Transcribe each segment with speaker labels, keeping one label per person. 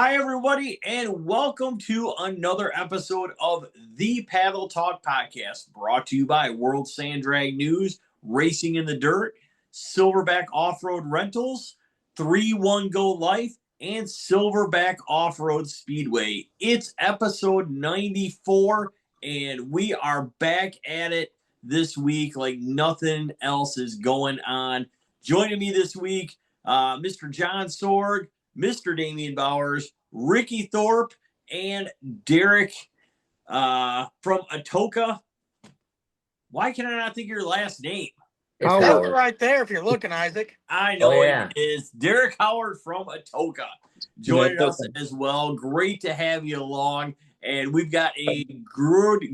Speaker 1: Hi, everybody, and welcome to another episode of the Paddle Talk Podcast, brought to you by World Sand Drag News, Racing in the Dirt, Silverback Offroad Rentals, 3-1 Go Life, and Silverback Offroad Speedway. It's episode 94, and we are back at it this week like nothing else is going on. Joining me this week, Mr. John Sorg, Mr. Damian Bowers, Ricky Thorpe, and Derek from Atoka. Why can I not think of your last name?
Speaker 2: It's
Speaker 3: Howard right there if you're looking, Isaac.
Speaker 1: I know
Speaker 2: yeah.
Speaker 1: It is Derek Howard from Atoka joining us as well. Great to have you along. And we've got a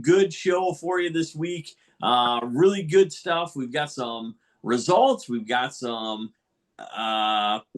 Speaker 1: good show for you this week. Really good stuff. We've got some results. We've got some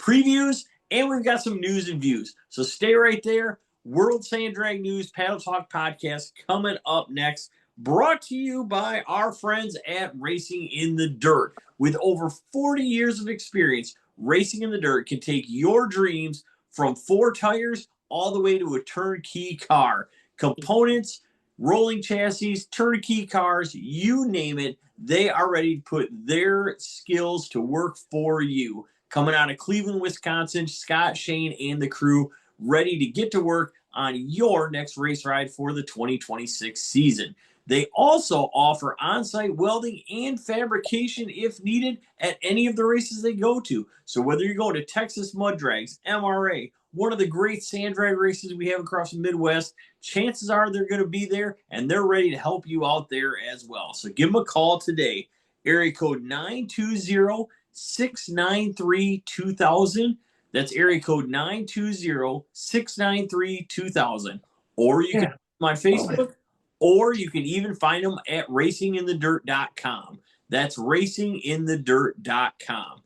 Speaker 1: previews. And we've got some news and views. So stay right there. World Sand Drag News Paddle Talk Podcast coming up next. Brought to you by our friends at Racing in the Dirt. With over 40 years of experience, Racing in the Dirt can take your dreams from 4 tires all the way to a turnkey car. Components, rolling chassis, turnkey cars, you name it, they are ready to put their skills to work for you. Coming out of Cleveland, Wisconsin, Scott, Shane, and the crew ready to get to work on your next race ride for the 2026 season. They also offer on-site welding and fabrication if needed at any of the races they go to. So whether you're going to Texas Mud Drags, MRA, one of the great sand drag races we have across the Midwest, chances are they're going to be there, and they're ready to help you out there as well. So give them a call today. Area code 920-693-2000. That's area code 920-693-2000. Or you can find them on Facebook, or you can even find them at racinginthedirt.com. That's racinginthedirt.com.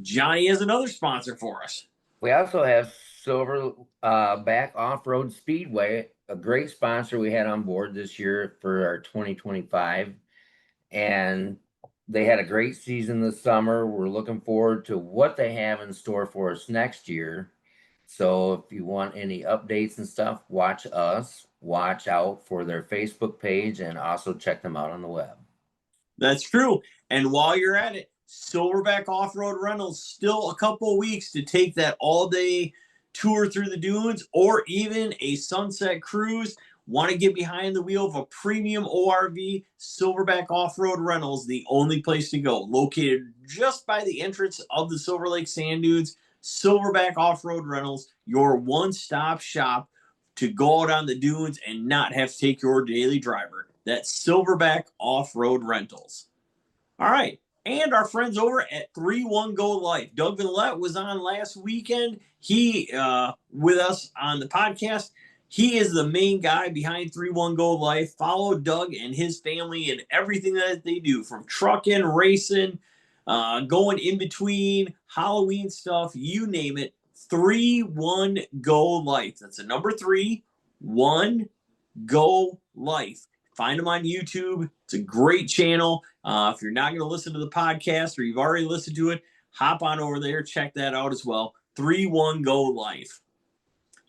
Speaker 1: Johnny has another sponsor for us.
Speaker 2: We also have Silverback Off-Road Speedway, a great sponsor we had on board this year for our 2025. And they had a great season this summer. We're looking forward to what they have in store for us next year. So if you want any updates and stuff, watch us. Watch out for their Facebook page and also check them out on the web.
Speaker 1: That's true. And while you're at it, Silverback Off-Road Rentals, still a couple of weeks to take that all-day tour through the dunes or even a sunset cruise. Want to get behind the wheel of a premium ORV? Silverback Off-Road Rentals, the only place to go. Located just by the entrance of the Silver Lake Sand Dunes, Silverback Off-Road Rentals, your one-stop shop to go out on the dunes and not have to take your daily driver. That's Silverback Off-Road Rentals. All right. And our friends over at 3-1 Go Life. Doug Villette was on last weekend. He with us on the podcast. He is the main guy behind 3-1 Go Life. Follow Doug and his family and everything that they do, from trucking, racing, going in between, Halloween stuff, you name it. 3-1 Go Life. That's the number 3, 1 Go Life. Find them on YouTube. It's a great channel. If you're not going to listen to the podcast or you've already listened to it, hop on over there. Check that out as well. 3-1 Go Life.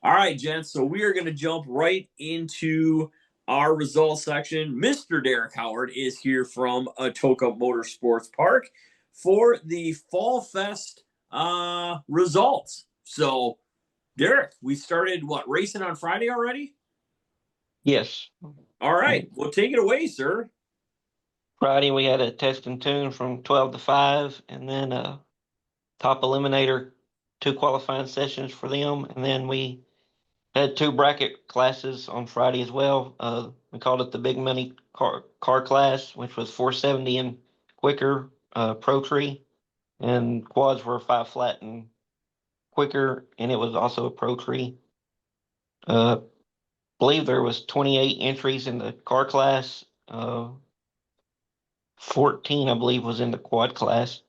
Speaker 1: All right, gents. So we are going to jump right into our results section. Mr. Derek Howard is here from Atoka Motorsports Park for the Fall Fest results. So, Derek, we started, racing on Friday already?
Speaker 4: Yes.
Speaker 1: All right. Well, take it away, sir.
Speaker 4: Friday, we had a test and tune from 12 to 5, and then a top eliminator, 2 qualifying sessions for them. And then we had 2 bracket classes on Friday as well. We called it the Big Money car class, which was 470 and quicker, Pro Tree. And quads were 5 flat and quicker, and it was also a Pro Tree. Believe there was 28 entries in the car class. 14, I believe, was in the quad class.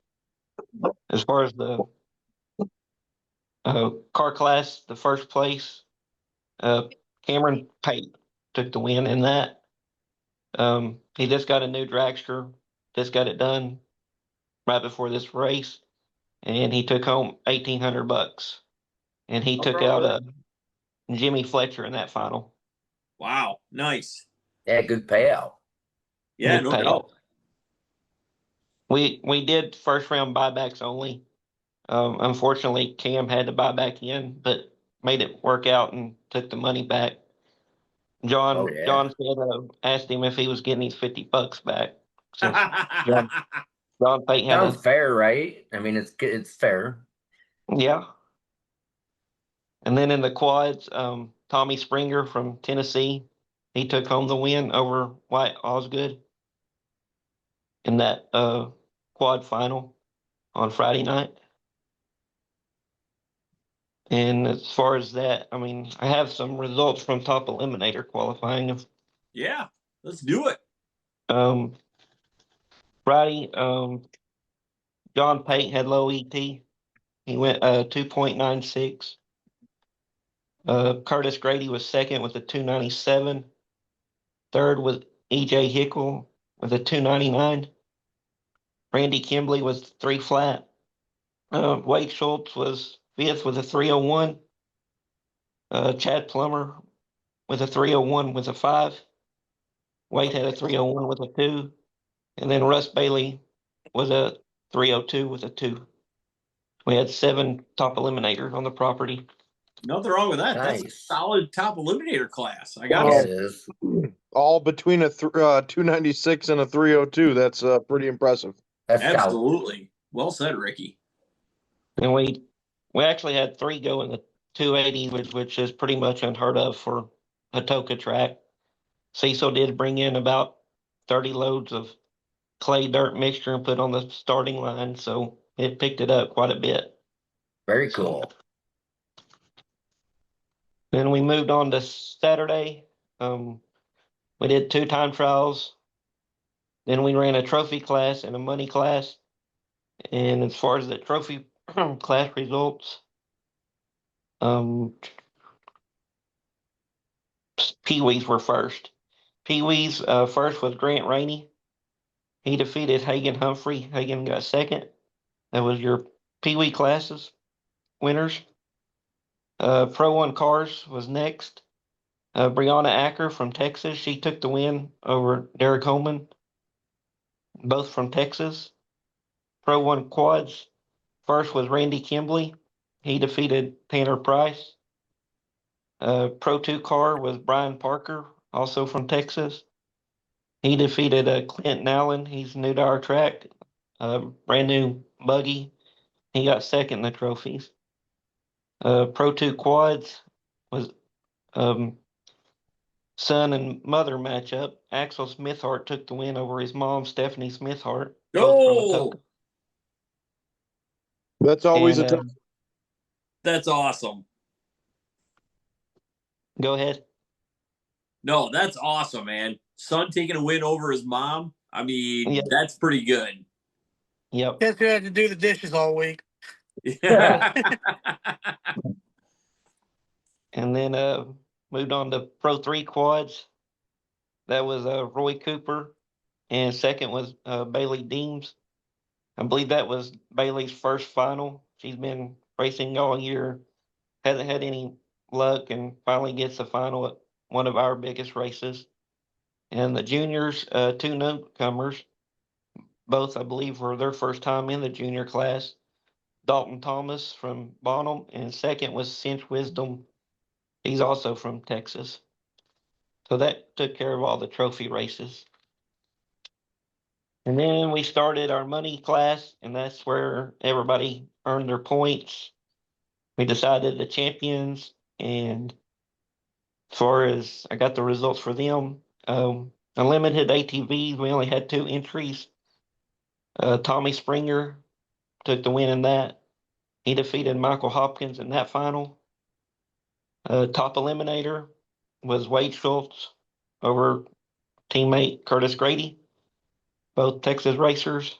Speaker 4: As far as the car class, the first place, Cameron Pate took the win in that. He just got a new dragster, just got it done right before this race, and he took home $1,800. And he took out Jimmy Fletcher in that final.
Speaker 1: Wow, nice.
Speaker 2: Yeah, good payout.
Speaker 1: Yeah,
Speaker 4: Good
Speaker 1: no
Speaker 4: payout.
Speaker 1: doubt.
Speaker 4: We did first round buybacks only. Unfortunately, Cam had to buy back in, but made it work out and took the money back.
Speaker 2: Oh, yeah.
Speaker 4: John said, asked him if he was getting his $50 back. Since John Payton had
Speaker 2: Sounds fair, right? I mean, it's fair.
Speaker 4: yeah. And then in the quads, Tommy Springer from Tennessee, he took home the win over White Osgood in that quad final on Friday night. And as far as that, I mean, I have some results from top eliminator qualifying.
Speaker 1: Yeah, let's do it.
Speaker 4: Friday, John Pate had low ET. He went 2.96. Curtis Grady was second with a 297. Third was EJ Hickle with a 299. Randy Kimbley was 3 flat. Wade Schultz was fifth with a 301. Chad Plummer with a 301 with a 5. Wade had a 301 with a 2. And then Russ Bailey was a 302 with a 2. We had 7 top eliminators on the property.
Speaker 1: Nothing wrong with that. That's a
Speaker 2: Nice.
Speaker 1: solid top eliminator class. I
Speaker 2: Yeah,
Speaker 1: got
Speaker 2: it is.
Speaker 5: All between a 296 and a 302. That's pretty impressive.
Speaker 2: That's stout.
Speaker 1: absolutely. Well said, Ricky.
Speaker 4: And we actually had 3 go in the 280, which is pretty much unheard of for Atoka track. Cecil did bring in about 30 loads of clay dirt mixture and put on the starting line, so it picked it up quite a bit.
Speaker 2: Very cool.
Speaker 4: Then we moved on to Saturday. We did 2 time trials. Then we ran a trophy class and a money class. And as far as the trophy class results, Pee-wees were first. Pee-wees first was Grant Rainey. He defeated Hagan Humphrey. Hagan got second. That was your Pee-wee classes winners. Pro 1 Cars was next. Brianna Acker from Texas. She took the win over Derek Holman, both from Texas. Pro 1 Quads. First was Randy Kimbley. He defeated Tanner Price. Pro 2 Car was Brian Parker, also from Texas. He defeated Clinton Allen. He's new to our track. Brand new buggy. He got second in the trophies. Pro 2 Quads was son and mother matchup. Axel Smithhart took the win over his mom, Stephanie Smithhart. Both from Atoka.
Speaker 5: That's always
Speaker 4: And,
Speaker 5: a tough.
Speaker 1: That's awesome.
Speaker 4: Go ahead.
Speaker 1: No, that's awesome, man. Son taking a win over his mom. I mean,
Speaker 4: Yep.
Speaker 1: that's pretty good.
Speaker 4: Yep.
Speaker 3: Guess who had to do the dishes all week?
Speaker 4: And then moved on to Pro 3 Quads. That was Roy Cooper. And second was Bailey Deems. I believe that was Bailey's first final. She's been racing all year. Hasn't had any luck and finally gets the final at one of our biggest races. And the juniors, 2 newcomers, both I believe were their first time in the junior class. Dalton Thomas from Bonham, and second was Cinch Wisdom. He's also from Texas. So that took care of all the trophy races. And then we started our money class, and that's where everybody earned their points. We decided the champions, and as far as I got the results for them, unlimited ATVs, we only had 2 entries. Tommy Springer took the win in that. He defeated Michael Hopkins in that final. Top eliminator was Wade Schultz over teammate Curtis Grady, both Texas racers.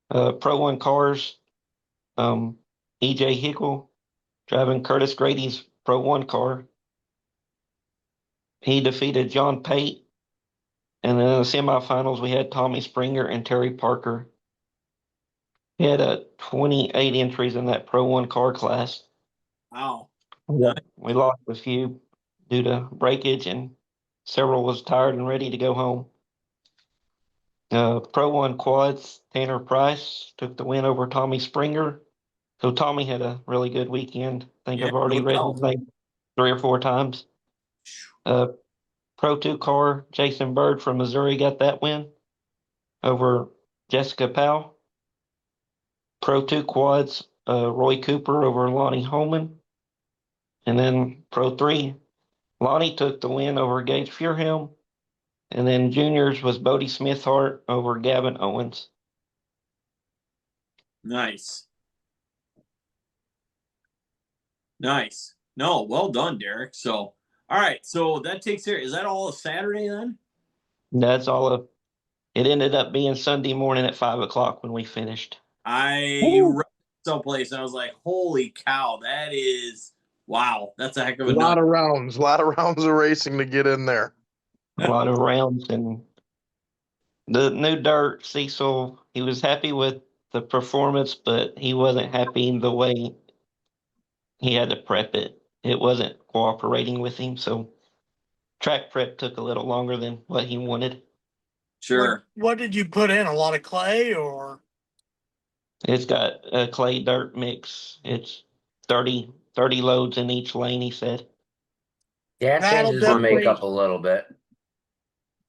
Speaker 4: Pro 1 Cars, EJ Hickle driving Curtis Grady's Pro 1 car. He defeated John Pate. And then in the semifinals, we had Tommy Springer and Terry Parker. He had 28 entries in that Pro 1 car class.
Speaker 1: Wow.
Speaker 4: We lost a few due to breakage, and several was tired and ready to go home. Pro 1 quads, Tanner Price took the win over Tommy Springer. So Tommy had a really good weekend. I think
Speaker 1: Yeah,
Speaker 4: I've already
Speaker 1: no
Speaker 4: read
Speaker 1: doubt.
Speaker 4: his name 3 or 4 times. Pro 2 car, Jason Bird from Missouri got that win over Jessica Powell. Pro 2 quads, Roy Cooper over Lonnie Holman. And then Pro 3, Lonnie took the win over Gage Furhelm. And then juniors was Bodie Smithhart over Gavin Owens.
Speaker 1: Nice. Nice. No, well done, Derek. So, all right. So that takes care. Is that all of Saturday then?
Speaker 4: That's all of it. Ended up being Sunday morning at 5 o'clock when we finished.
Speaker 1: I read someplace and I was like, holy cow, that is wow. That's a heck of
Speaker 5: A
Speaker 1: a
Speaker 5: lot
Speaker 1: nut.
Speaker 5: of rounds of racing to get in there.
Speaker 4: A lot of rounds, and the new dirt, Cecil, he was happy with the performance, but he wasn't happy the way he had to prep it. It wasn't cooperating with him, so track prep took a little longer than what he wanted.
Speaker 1: Sure.
Speaker 3: What did you put in? A lot of clay or?
Speaker 4: It's got a clay dirt mix. It's 30 loads in each lane, he said.
Speaker 2: Yeah, it
Speaker 3: That'll
Speaker 2: changes the
Speaker 3: definitely-
Speaker 2: makeup a little bit.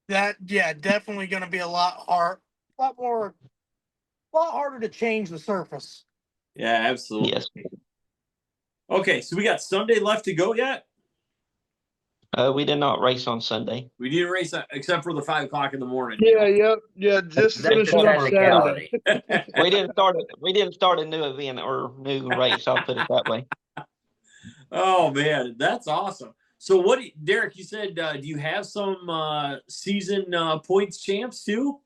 Speaker 3: Definitely going to be a lot harder to change the surface.
Speaker 1: Yeah, absolutely.
Speaker 4: Yes.
Speaker 1: Okay, so we got Sunday left to go yet?
Speaker 4: We did not race on Sunday.
Speaker 1: We didn't race except for the 5 o'clock in the morning.
Speaker 5: Yeah. Just
Speaker 2: That's
Speaker 5: finishing
Speaker 2: a
Speaker 5: up Saturday.
Speaker 2: technicality.
Speaker 4: We didn't start a new event or new race, I'll put it that way.
Speaker 1: Oh man, that's awesome. So what, Derek, you said, do you have some season points champs too?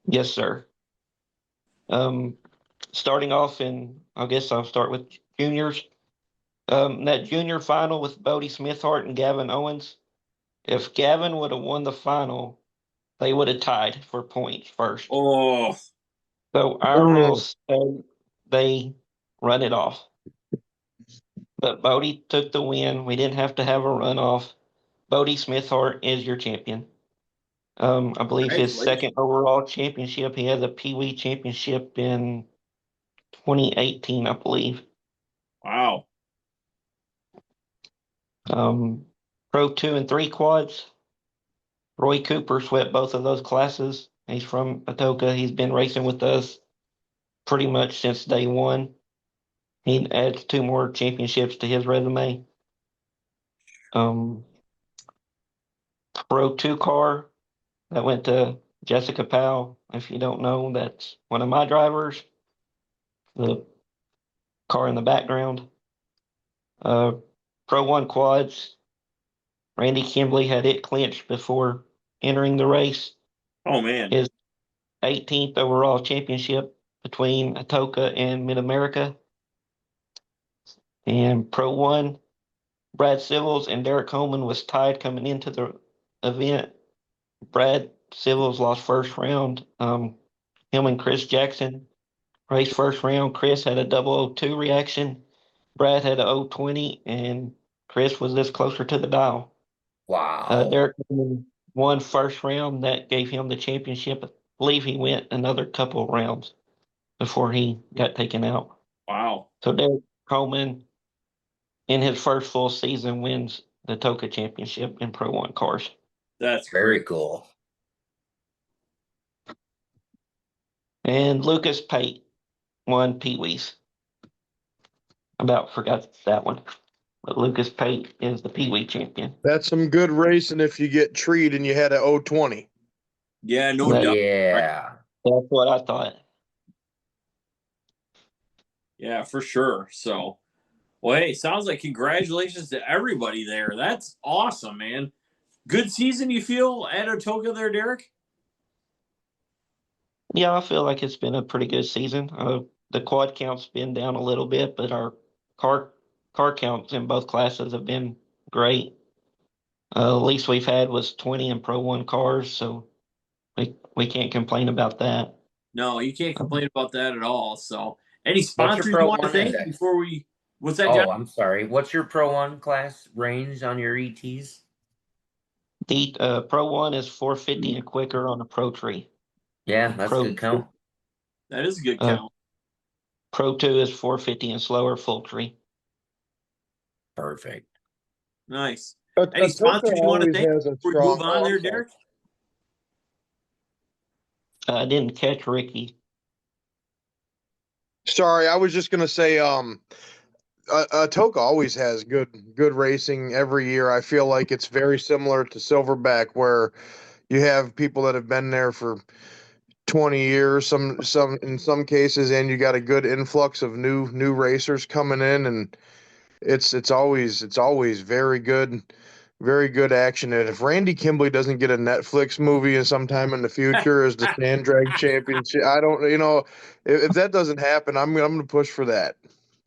Speaker 4: Yes, sir. Starting off I guess I'll start with juniors. That junior final with Bodie Smithhart and Gavin Owens. If Gavin would have won the final, they would have tied for points first.
Speaker 1: Oh,
Speaker 4: So our rules say they run it off. But Bodie took the win. We didn't have to have a runoff. Bodie Smithhart is your champion. I believe his second overall championship. He has a Pee Wee championship in 2018, I believe.
Speaker 1: wow.
Speaker 4: Pro 2 and 3 quads. Roy Cooper swept both of those classes. He's from Atoka. He's been racing with us pretty much since day one. He adds 2 more championships to his resume. Pro 2 car that went to Jessica Powell. If you don't know, that's one of my drivers. The car in the background. Pro 1 quads. Randy Kimbley had it clinched before entering the race.
Speaker 1: Oh man.
Speaker 4: His 18th overall championship between Atoka and Mid-America. And Pro 1, Brad Civils and Derek Coleman was tied coming into the event. Brad Civils lost first round. Him and Chris Jackson raced first round. Chris had a 002 reaction. Brad had a 020, and Chris was this closer to the dial.
Speaker 2: Wow.
Speaker 4: Derek Coleman won first round. That gave him the championship. I believe he went another couple of rounds before he got taken out.
Speaker 1: Wow.
Speaker 4: So Derek Coleman, in his first full season, wins the Toka Championship in Pro 1 cars.
Speaker 1: That's
Speaker 2: Very
Speaker 1: great.
Speaker 2: cool.
Speaker 4: And Lucas Pate won Pee Wee's. About forgot that one. But Lucas Pate is the Pee Wee champion.
Speaker 5: That's some good racing if you get treed and you had a 020.
Speaker 1: Yeah, no doubt.
Speaker 2: Yeah.
Speaker 4: That's what I thought.
Speaker 1: Yeah, for sure. So, well, hey, sounds like congratulations to everybody there. That's awesome, man. Good season, you feel, at Atoka there, Derek?
Speaker 4: Yeah, I feel like it's been a pretty good season. The quad count's been down a little bit, but our car counts in both classes have been great. Least we've had was 20 in Pro 1 cars, so we can't complain about that.
Speaker 1: No, you can't complain about that at all. So, any
Speaker 2: What's your
Speaker 1: sponsors you
Speaker 2: Pro
Speaker 1: want to
Speaker 2: 1
Speaker 1: thank
Speaker 2: index?
Speaker 1: before we What's that, John?
Speaker 2: Oh, I'm sorry. What's your Pro 1 class range on your ETs?
Speaker 4: The Pro 1 is 450 and quicker on a Pro Tree.
Speaker 2: Yeah, that's a
Speaker 4: Pro
Speaker 2: good count.
Speaker 1: That is a good
Speaker 4: Uh,
Speaker 1: count.
Speaker 4: Pro 2 is 450 and slower full tree.
Speaker 2: Perfect.
Speaker 1: Nice.
Speaker 5: Atoka
Speaker 1: Any sponsors you want to
Speaker 5: always
Speaker 1: thank
Speaker 5: has a
Speaker 1: before we
Speaker 5: strong.
Speaker 1: move on there, Derek?
Speaker 4: I didn't catch Ricky.
Speaker 5: Sorry, I was just gonna say, Atoka always has good racing every year. I feel like it's very similar to Silverback, where you have people that have been there for 20 years, some in some cases, and you got a good influx of new racers coming in, and it's always very good action. And if Randy Kimbley doesn't get a Netflix movie in sometime in the future as the Sand Drag Championship, I don't, if that doesn't happen, I'm gonna push for that.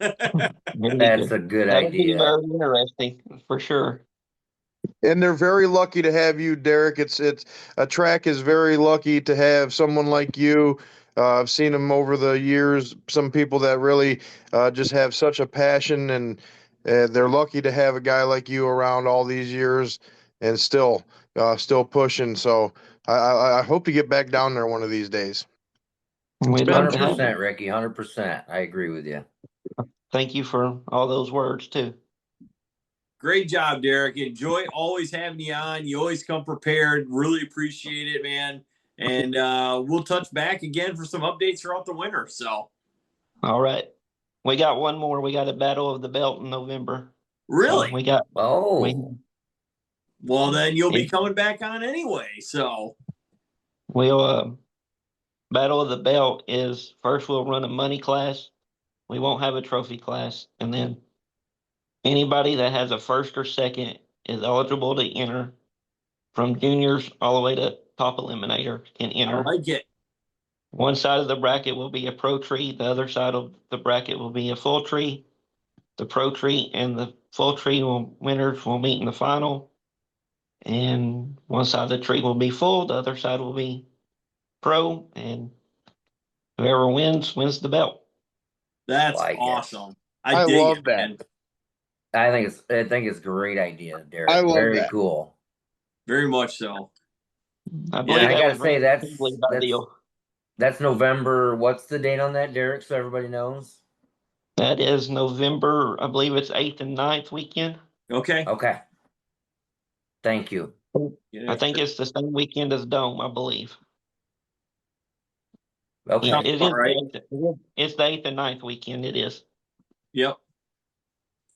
Speaker 2: That's a good
Speaker 4: That would be
Speaker 2: idea.
Speaker 4: very interesting for sure.
Speaker 5: And they're very lucky to have you, Derek. It's a track is very lucky to have someone like you. I've seen them over the years. Some people that really just have such a passion, and they're lucky to have a guy like you around all these years and still pushing. So I hope to get back down there one of these days.
Speaker 4: We'd love to have
Speaker 2: 100%,
Speaker 4: you.
Speaker 2: Ricky. 100%. I agree with you.
Speaker 4: Thank you for all those words too.
Speaker 1: Great job, Derek. Enjoy always having you on. You always come prepared. Really appreciate it, man. And we'll touch back again for some updates throughout the winter. So,
Speaker 4: All right. We got one more. We got a Battle of the Belt in November.
Speaker 1: really?
Speaker 4: So we got
Speaker 2: Oh,
Speaker 1: Well, then you'll be coming back on anyway. So,
Speaker 4: we'll Battle of the Belt is first we'll run a money class. We won't have a trophy class, and then anybody that has a first or second is eligible to enter. From juniors all the way to top eliminator can
Speaker 1: I
Speaker 4: enter.
Speaker 1: like it.
Speaker 4: One side of the bracket will be a pro tree. The other side of the bracket will be a full tree. The pro tree and the full tree winners will meet in the final. And one side of the tree will be full. The other side will be pro. And whoever wins the belt.
Speaker 1: That's
Speaker 2: like it.
Speaker 1: awesome.
Speaker 5: I
Speaker 1: dig
Speaker 5: love
Speaker 1: it,
Speaker 5: that.
Speaker 1: man.
Speaker 2: I think it's a great idea, Derek.
Speaker 5: I love
Speaker 2: Very
Speaker 5: that.
Speaker 2: cool.
Speaker 1: Very much so.
Speaker 4: I believe
Speaker 1: Yeah,
Speaker 2: I
Speaker 4: that
Speaker 2: gotta
Speaker 4: was
Speaker 2: say
Speaker 4: Randy Kimbley's ideal.
Speaker 2: that's November. What's the date on that, Derek? So everybody knows.
Speaker 4: That is November, I believe it's 8th and 9th weekend.
Speaker 1: Okay.
Speaker 2: Okay. Thank you.
Speaker 4: I think it's the same weekend as Dome, I believe.
Speaker 2: Okay.
Speaker 4: Yeah, it is.
Speaker 1: All right.
Speaker 4: It's the 8th and 9th weekend. It is.
Speaker 1: Yep.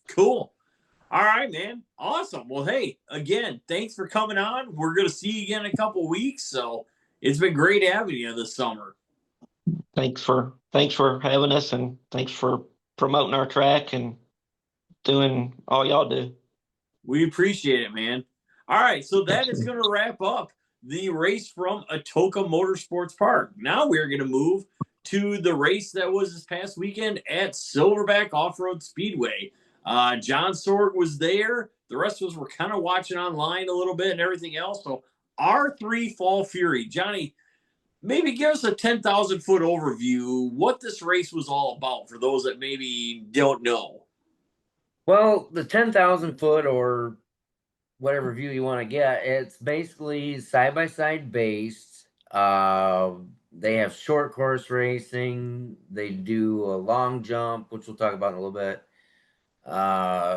Speaker 1: Cool. All right, man. Awesome. Well, hey, again, thanks for coming on. We're going to see you again in a couple of weeks. So it's been great having you this summer.
Speaker 4: Thanks for having us, and thanks for promoting our track and doing all y'all do.
Speaker 1: We appreciate it, man. All right. So that is going to wrap up the race from Atoka Motorsports Park. Now we're going to move to the race that was this past weekend at Silverback Off-Road Speedway. John Sorg was there. The rest of us were kind of watching online a little bit and everything else. So R3 Fall Fury. Johnny, maybe give us a 10,000-foot overview what this race was all about for those that maybe don't know.
Speaker 2: Well, the 10,000 foot or whatever view you want to get, it's basically side by side based. They have short course racing. They do a long jump, which we'll talk about in a little bit.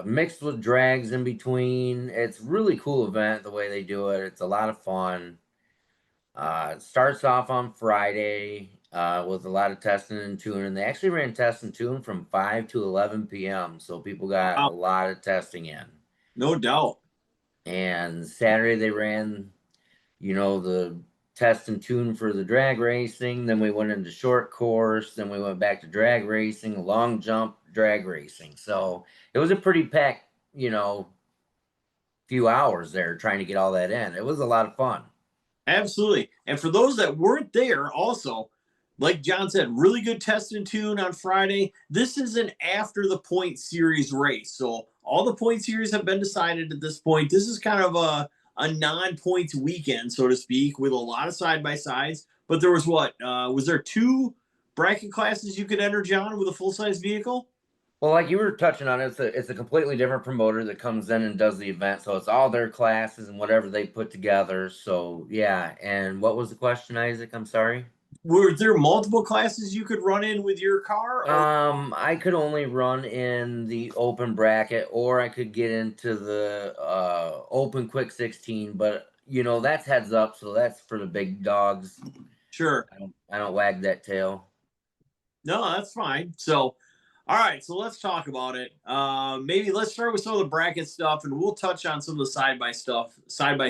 Speaker 2: Mixed with drags in between. It's a really cool event the way they do it. It's a lot of fun. It starts off on Friday with a lot of testing and tuning. They actually ran test and tune from 5 to 11 p.m. So people got a lot of testing in.
Speaker 1: No doubt.
Speaker 2: And Saturday they ran, the test and tune for the drag racing. Then we went into short course. Then we went back to drag racing, long jump, drag racing. So it was a pretty packed, few hours there trying to get all that in. It was a lot of fun.
Speaker 1: Absolutely. And for those that weren't there, also, like John said, really good test and tune on Friday. This is an after the point series race. So all the point series have been decided at this point. This is kind of a non-points weekend, so to speak, with a lot of side-by-sides. But there was was there 2 bracket classes you could enter, John, with a full-size vehicle?
Speaker 2: Well, like you were touching on, it's a completely different promoter that comes in and does the event. So it's all their classes and whatever they put together. So yeah. And what was the question, Isaac? I'm sorry.
Speaker 1: Were there multiple classes you could run in with your car? Or
Speaker 2: I could only run in the open bracket, or I could get into the open quick 16, but you know, that's heads up, so that's for the big dogs.
Speaker 1: sure.
Speaker 2: I don't wag that tail.
Speaker 1: No, that's fine. So, all right. So let's talk about it. Maybe let's start with some of the bracket stuff, and we'll touch on some of the side by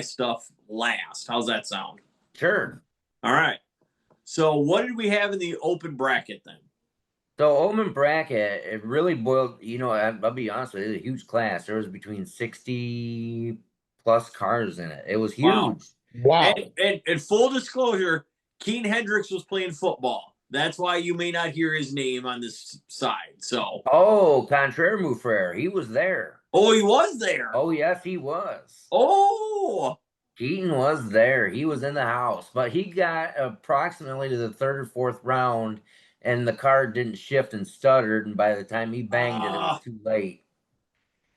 Speaker 1: stuff last. How's that sound?
Speaker 2: Sure.
Speaker 1: All right. So, what did we have in the open bracket then?
Speaker 2: So open bracket, it really boiled, you know, I'll be honest with you, it's a huge class. There was between 60 plus cars in it. It was
Speaker 1: Wow.
Speaker 2: huge.
Speaker 5: Wow.
Speaker 1: And full disclosure, Keen Hendricks was playing football. That's why you may not hear his name on this side. So,
Speaker 2: Oh, contraire move frere, he was there.
Speaker 1: oh, he was there.
Speaker 2: Oh, yes, he was.
Speaker 1: Oh,
Speaker 2: Keaton was there. He was in the house, but he got approximately to the third or fourth round, and the car didn't shift and stuttered. And by the time he banged it, it was too late.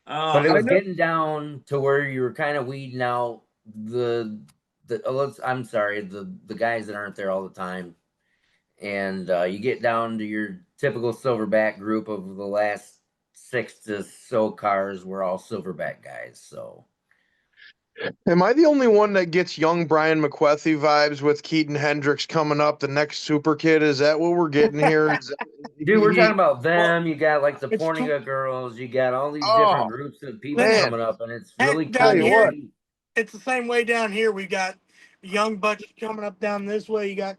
Speaker 2: But it
Speaker 5: I
Speaker 2: was
Speaker 5: know.
Speaker 2: getting down to where you were kind of weeding out I'm sorry, the guys that aren't there all the time, and you get down to your typical Silverback group of the last 6 to so cars were all Silverback guys. So.
Speaker 5: Am I the only one that gets young Brian McWethy vibes with Keaton Hendricks coming up, the next super kid? Is that what we're getting here?
Speaker 2: Dude, we're talking about them. You got like the
Speaker 3: It's
Speaker 2: Porniga girls. You got all these
Speaker 5: Oh,
Speaker 2: different groups of people
Speaker 5: man.
Speaker 2: coming up, and it's
Speaker 3: Heck,
Speaker 2: really
Speaker 3: down
Speaker 2: cool to
Speaker 3: here,
Speaker 2: see.
Speaker 3: it's the same way down here. We got a young bunch coming up down this way. You got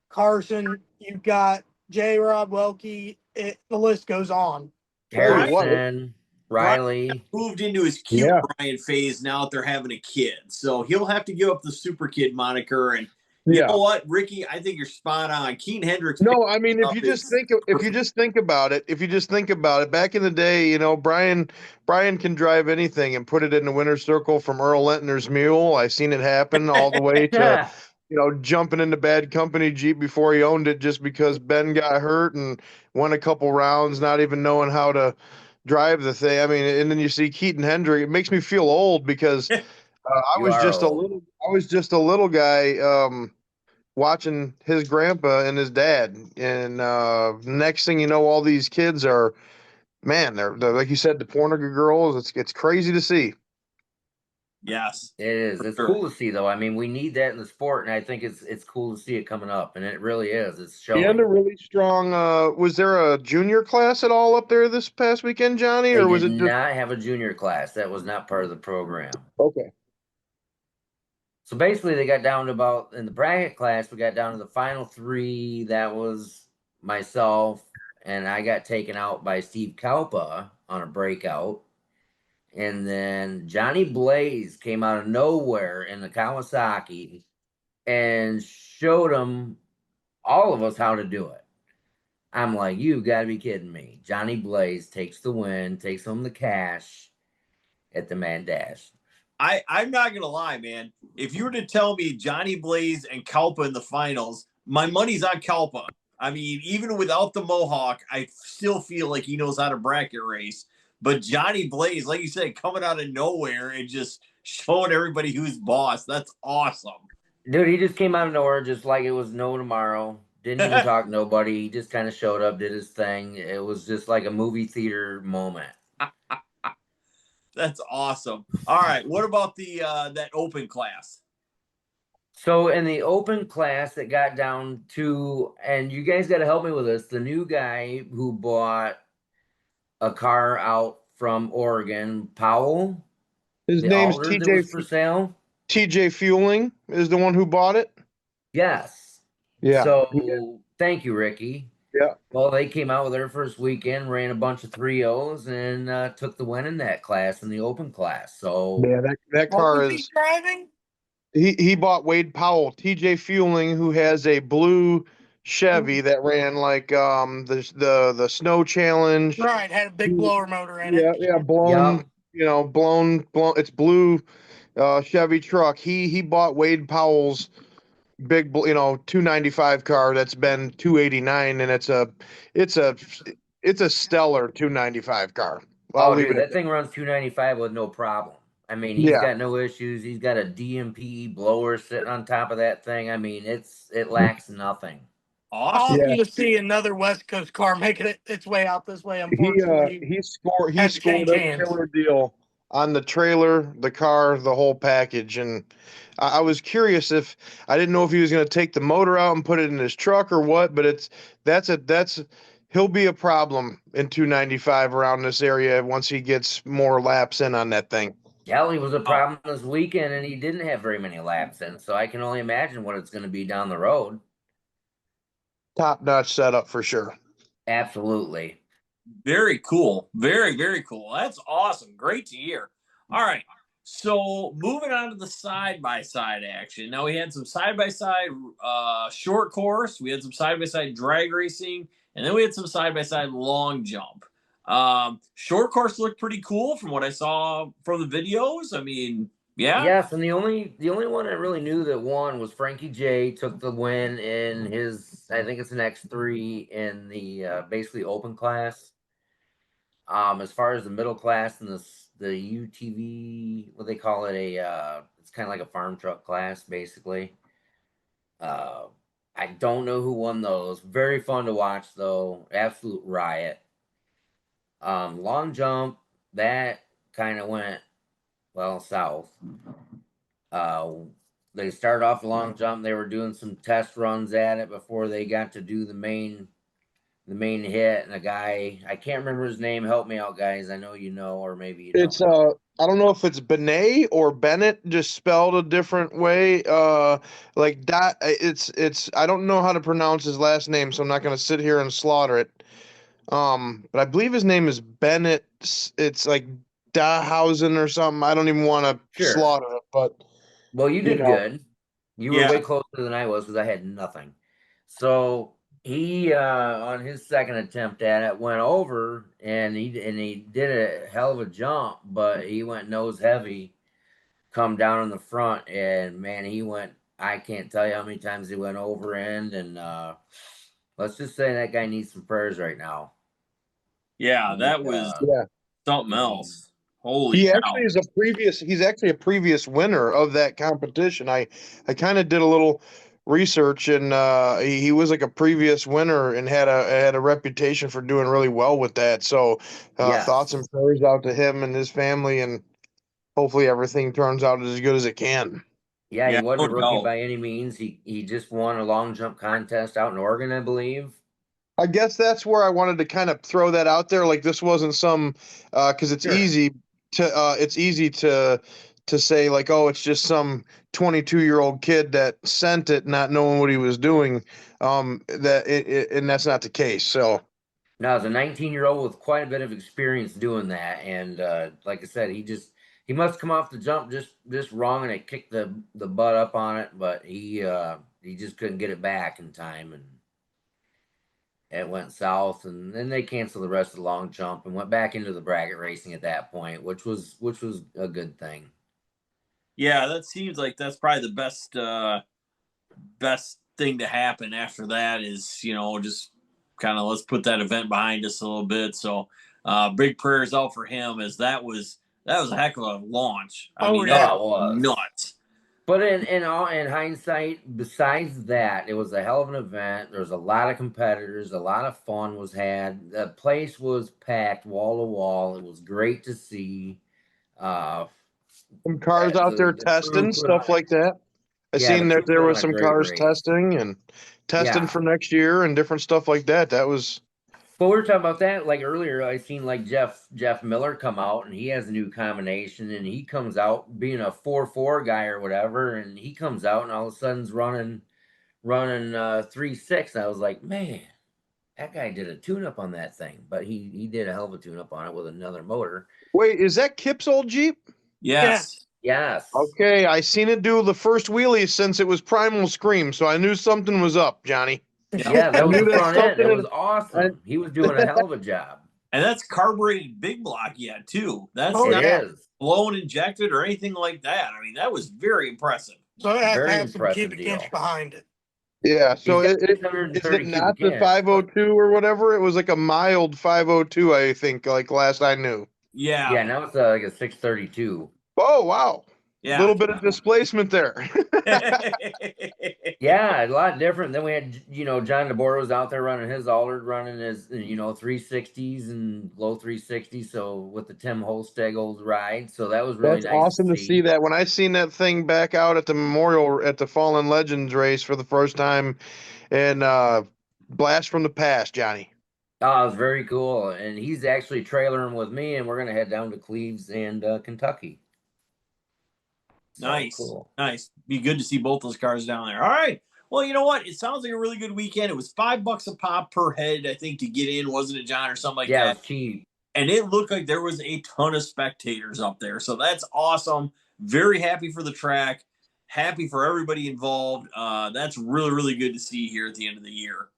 Speaker 3: Carson, you've got J. Rob Welke. The list goes on.
Speaker 2: Harrison,
Speaker 1: Brian
Speaker 2: Riley.
Speaker 1: moved into his cute
Speaker 5: Yeah.
Speaker 1: Brian phase now that they're having a kid. So he'll have to give up the super kid moniker. And you know what, Ricky? I think you're spot on. Keen Hendricks.
Speaker 5: No, I mean,
Speaker 1: if
Speaker 5: you just think about it, back in the day, you know, Brian can drive anything and put it in the winner's circle from Earl Lentner's mule. I seen it happen all the way to, you know, jumping into bad company Jeep before he owned it just because Ben got hurt and won a couple rounds, not even knowing how to drive the thing. I mean, and then you see Keaton Hendrick. It makes me feel old because I
Speaker 2: You
Speaker 5: was
Speaker 2: are
Speaker 5: just a
Speaker 2: old.
Speaker 5: little guy. Watching his grandpa and his dad, and next thing you know, all these kids are, man, they're like you said, the Porniga girls. It's crazy to see.
Speaker 1: yes,
Speaker 2: It is.
Speaker 1: for
Speaker 2: It's
Speaker 1: sure.
Speaker 2: cool to see, though. I mean, we need that in the sport, and I think it's cool to see it coming up, and it really is. It's
Speaker 5: And
Speaker 2: showing.
Speaker 5: a really strong. Was there a junior class at all up there this past weekend, Johnny,
Speaker 2: They
Speaker 5: or was
Speaker 2: did
Speaker 5: it just
Speaker 2: not have a junior class. That was not part of the program.
Speaker 5: okay?
Speaker 2: So basically, they got down to about in the bracket class. We got down to the final 3. That was myself, and I got taken out by Steve Kalpa on a breakout. And then Johnny Blaze came out of nowhere in the Kawasaki and showed them all of us how to do it. I'm like, you've got to be kidding me. Johnny Blaze takes the win, takes home the cash at the Man Dash.
Speaker 1: I'm not gonna lie, man. If you were to tell me Johnny Blaze and Kalpa in the finals, my money's on Kalpa. I mean, even without the mohawk, I still feel like he knows how to bracket race. But Johnny Blaze, like you said, coming out of nowhere and just showing everybody who's boss. That's awesome.
Speaker 2: Dude, he just came out of nowhere just like it was no tomorrow. Didn't even talk to nobody. He just kind of showed up, did his thing. It was just like a movie theater moment.
Speaker 1: That's awesome. All right, what about the that open class?
Speaker 2: So in the open class, it got down to, and you guys got to help me with this, the new guy who bought a car out from Oregon, Powell,
Speaker 5: His
Speaker 2: the
Speaker 5: name's
Speaker 2: Alder that was for sale.
Speaker 5: TJ Fueling is the one who bought it.
Speaker 2: Yes.
Speaker 5: Yeah.
Speaker 2: So thank you, Ricky.
Speaker 5: Yeah.
Speaker 2: Well, they came out with their first weekend, ran a bunch of 3.0s, and took the win in that class, in the open class. So
Speaker 5: Yeah, that
Speaker 3: What
Speaker 5: car
Speaker 3: was he
Speaker 5: is.
Speaker 3: driving?
Speaker 5: He bought Wade Powell, TJ Fueling, who has a blue Chevy that ran like the snow challenge.
Speaker 3: Right, had a big blower motor in it.
Speaker 5: Yeah, blown,
Speaker 2: Yep.
Speaker 5: you know, blown. It's blue Chevy truck. He bought Wade Powell's big, you know, 295 car that's been 289, and it's a it's a stellar 295 car. I'll
Speaker 2: Oh,
Speaker 5: leave
Speaker 2: dude,
Speaker 5: it at
Speaker 2: that thing runs 295 with no problem. I mean, he's
Speaker 5: Yeah.
Speaker 2: got no issues. He's got a DMP blower sitting on top of that thing. I mean, it lacks nothing.
Speaker 1: Awesome.
Speaker 3: Awesome to see another West Coast car making its way out this way. Unfortunately,
Speaker 5: He scored
Speaker 3: had to change
Speaker 5: a
Speaker 3: hands.
Speaker 5: killer deal on the trailer, the car, the whole package. And I was curious if I didn't know if he was going to take the motor out and put it in his truck or what, but he'll be a problem in 295 around this area once he gets more laps in on that thing.
Speaker 2: Kelly was a problem this weekend, and he didn't have very many laps in, so I can only imagine what it's going to be down the road.
Speaker 5: Top-notch setup for sure.
Speaker 2: Absolutely.
Speaker 1: Very cool. Very, very cool. That's awesome. Great to hear. All right. So moving on to the side-by-side action. Now we had some side-by-side short course. We had some side-by-side drag racing. And then we had some side-by-side long jump. Short course looked pretty cool from what I saw from the videos. I mean, yeah.
Speaker 2: Yes, and the only one I really knew that won was Frankie J. Took the win in his, I think it's an X3 in the basically open class. As far as the middle class and the UTV, what they call it, it's kind of like a farm truck class, basically. I don't know who won those. Very fun to watch, though. Absolute riot. Long jump, that kind of went, well, south. They started off the long jump. They were doing some test runs at it before they got to do the main hit. And a guy, I can't remember his name. Help me out, guys. I know you know, or maybe you don't.
Speaker 5: It's I don't know if it's Benet or Bennett, just spelled a different way. It's I don't know how to pronounce his last name, so I'm not going to sit here and slaughter it. But I believe his name is Bennett. It's like Dahausen or something. I don't even want to slaughter it, but
Speaker 2: well, you did good. You were
Speaker 1: Yeah.
Speaker 2: way closer than I was because I had nothing. So he on his second attempt at it went over and he did a hell of a jump, but he went nose heavy, come down in the front, and man, he went, I can't tell you how many times he went over end, and let's just say that guy needs some prayers right now.
Speaker 1: Yeah, that was something else. Holy
Speaker 5: he
Speaker 1: cow.
Speaker 5: actually is he's actually a previous winner of that competition. I kind of did a little research, and he was like a previous winner and had a reputation for doing really well with that. So thoughts and prayers out to him and his family, and hopefully everything turns out as good as it can.
Speaker 2: Yeah, he wasn't a rookie by any means. He just won a long jump contest out in Oregon, I believe.
Speaker 5: I guess that's where I wanted to kind of throw that out there. Like, this wasn't some because it's easy to say like, oh, it's just some 22-year-old kid that sent it not knowing what he was doing. And that's not the case. So
Speaker 2: no, as a 19-year-old with quite a bit of experience doing that, and like I said, he must come off the jump just wrong, and it kicked the butt up on it, but he just couldn't get it back in time, and it went south, and then they canceled the rest of the long jump and went back into the bracket racing at that point, which was a good thing.
Speaker 1: Yeah, that seems like that's probably the best thing to happen after that is, just kind of let's put that event behind us a little bit. So big prayers out for him, as that was a heck of a launch. I mean, that was nuts.
Speaker 2: But in hindsight, besides that, it was a hell of an event. There was a lot of competitors. A lot of fun was had. The place was packed wall to wall. It was great to see.
Speaker 5: Some cars out there testing, stuff like that. I seen that there was some cars testing for next year and different stuff like that. That was.
Speaker 2: But we were talking about that like earlier. I seen like Jeff Miller come out, and he has a new combination, and he comes out being a 4.4 guy or whatever, and he comes out and all of a sudden's running 3.6. I was like, man, that guy did a tune-up on that thing, but he did a hell of a tune-up on it with another motor.
Speaker 5: Wait, is that Kip's old Jeep?
Speaker 1: Yes.
Speaker 2: Yes.
Speaker 5: Okay, I seen it do the first wheelie since it was Primal Scream, so I knew something was up, Johnny.
Speaker 2: Yeah, that was the front end. It was awesome. He was doing a hell of a job.
Speaker 1: And that's carbureted big block yet, too. That's
Speaker 2: not
Speaker 1: blown injected or anything like that. I mean, that was very impressive.
Speaker 3: So it has to have some cubic inch behind it.
Speaker 5: Yeah, so
Speaker 2: He's got
Speaker 5: is
Speaker 2: 630
Speaker 5: it not
Speaker 2: cubic
Speaker 5: the
Speaker 2: inch.
Speaker 5: 502 or whatever? It was like a mild 502, I think, like last I knew.
Speaker 1: Yeah.
Speaker 2: Yeah, now it's like a 632.
Speaker 5: Oh, wow.
Speaker 1: Yeah.
Speaker 5: Little bit of displacement there.
Speaker 2: Yeah, a lot different. Then we had, John DeBoer was out there running his Allard, running his, 360s and low 360s. So with the Tim Holstegel's ride. So that was really
Speaker 5: That's
Speaker 2: nice
Speaker 5: awesome to
Speaker 2: to
Speaker 5: see
Speaker 2: see.
Speaker 5: that. When I seen that thing back out at the Memorial at the Fallen Legends race for the first time, and blast from the past, Johnny.
Speaker 2: Oh, it was very cool. And he's actually trailering with me, and we're going to head down to Cleves and Kentucky. So
Speaker 1: Nice.
Speaker 2: cool.
Speaker 1: Nice. Be good to see both those cars down there. All right. Well, you know what? It sounds like a really good weekend. It was $5 a pop per head, I think, to get in, wasn't it, John, or something like
Speaker 2: Yeah, it
Speaker 1: that?
Speaker 2: was cheap.
Speaker 1: And it looked like there was a ton of spectators up there. So that's awesome. Very happy for the track. Happy for everybody involved. That's really, really good to see here at the end of the year.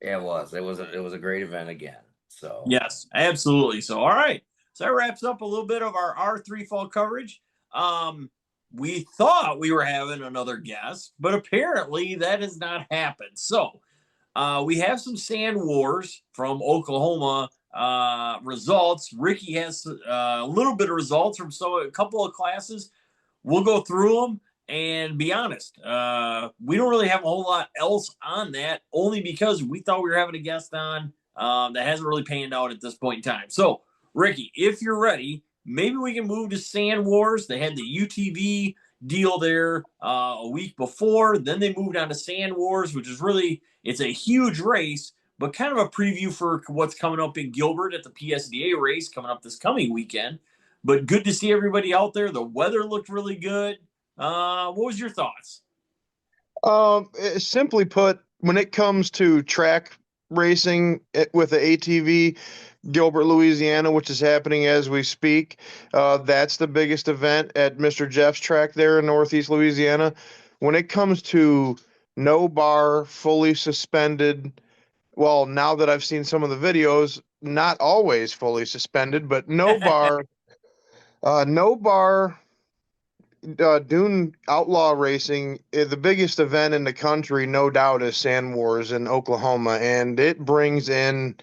Speaker 2: Yeah, it was. It was a great event again. So
Speaker 1: Yes, absolutely. So, all right. So that wraps up a little bit of our R3 fall coverage. We thought we were having another guest, but apparently that has not happened. So, we have some Sand Wars from Oklahoma results. Ricky has a little bit of results from a couple of classes. We'll go through them and be honest. We don't really have a whole lot else on that, only because we thought we were having a guest on that hasn't really panned out at this point in time. So, Ricky, if you're ready, maybe we can move to Sand Wars. They had the UTV deal there a week before. Then they moved on to Sand Wars, which is really, it's a huge race, but kind of a preview for what's coming up in Gilbert at the PSDA race coming up this coming weekend. But good to see everybody out there. The weather looked really good. What was your thoughts?
Speaker 5: Simply put, when it comes to track racing with the ATV, Gilbert, Louisiana, which is happening as we speak, that's the biggest event at Mr. Jeff's track there in Northeast Louisiana. When it comes to no bar, fully suspended, well, now that I've seen some of the videos, not always fully suspended, but no bar Dune Outlaw Racing, the biggest event in the country, no doubt, is Sand Wars in Oklahoma, and it brings in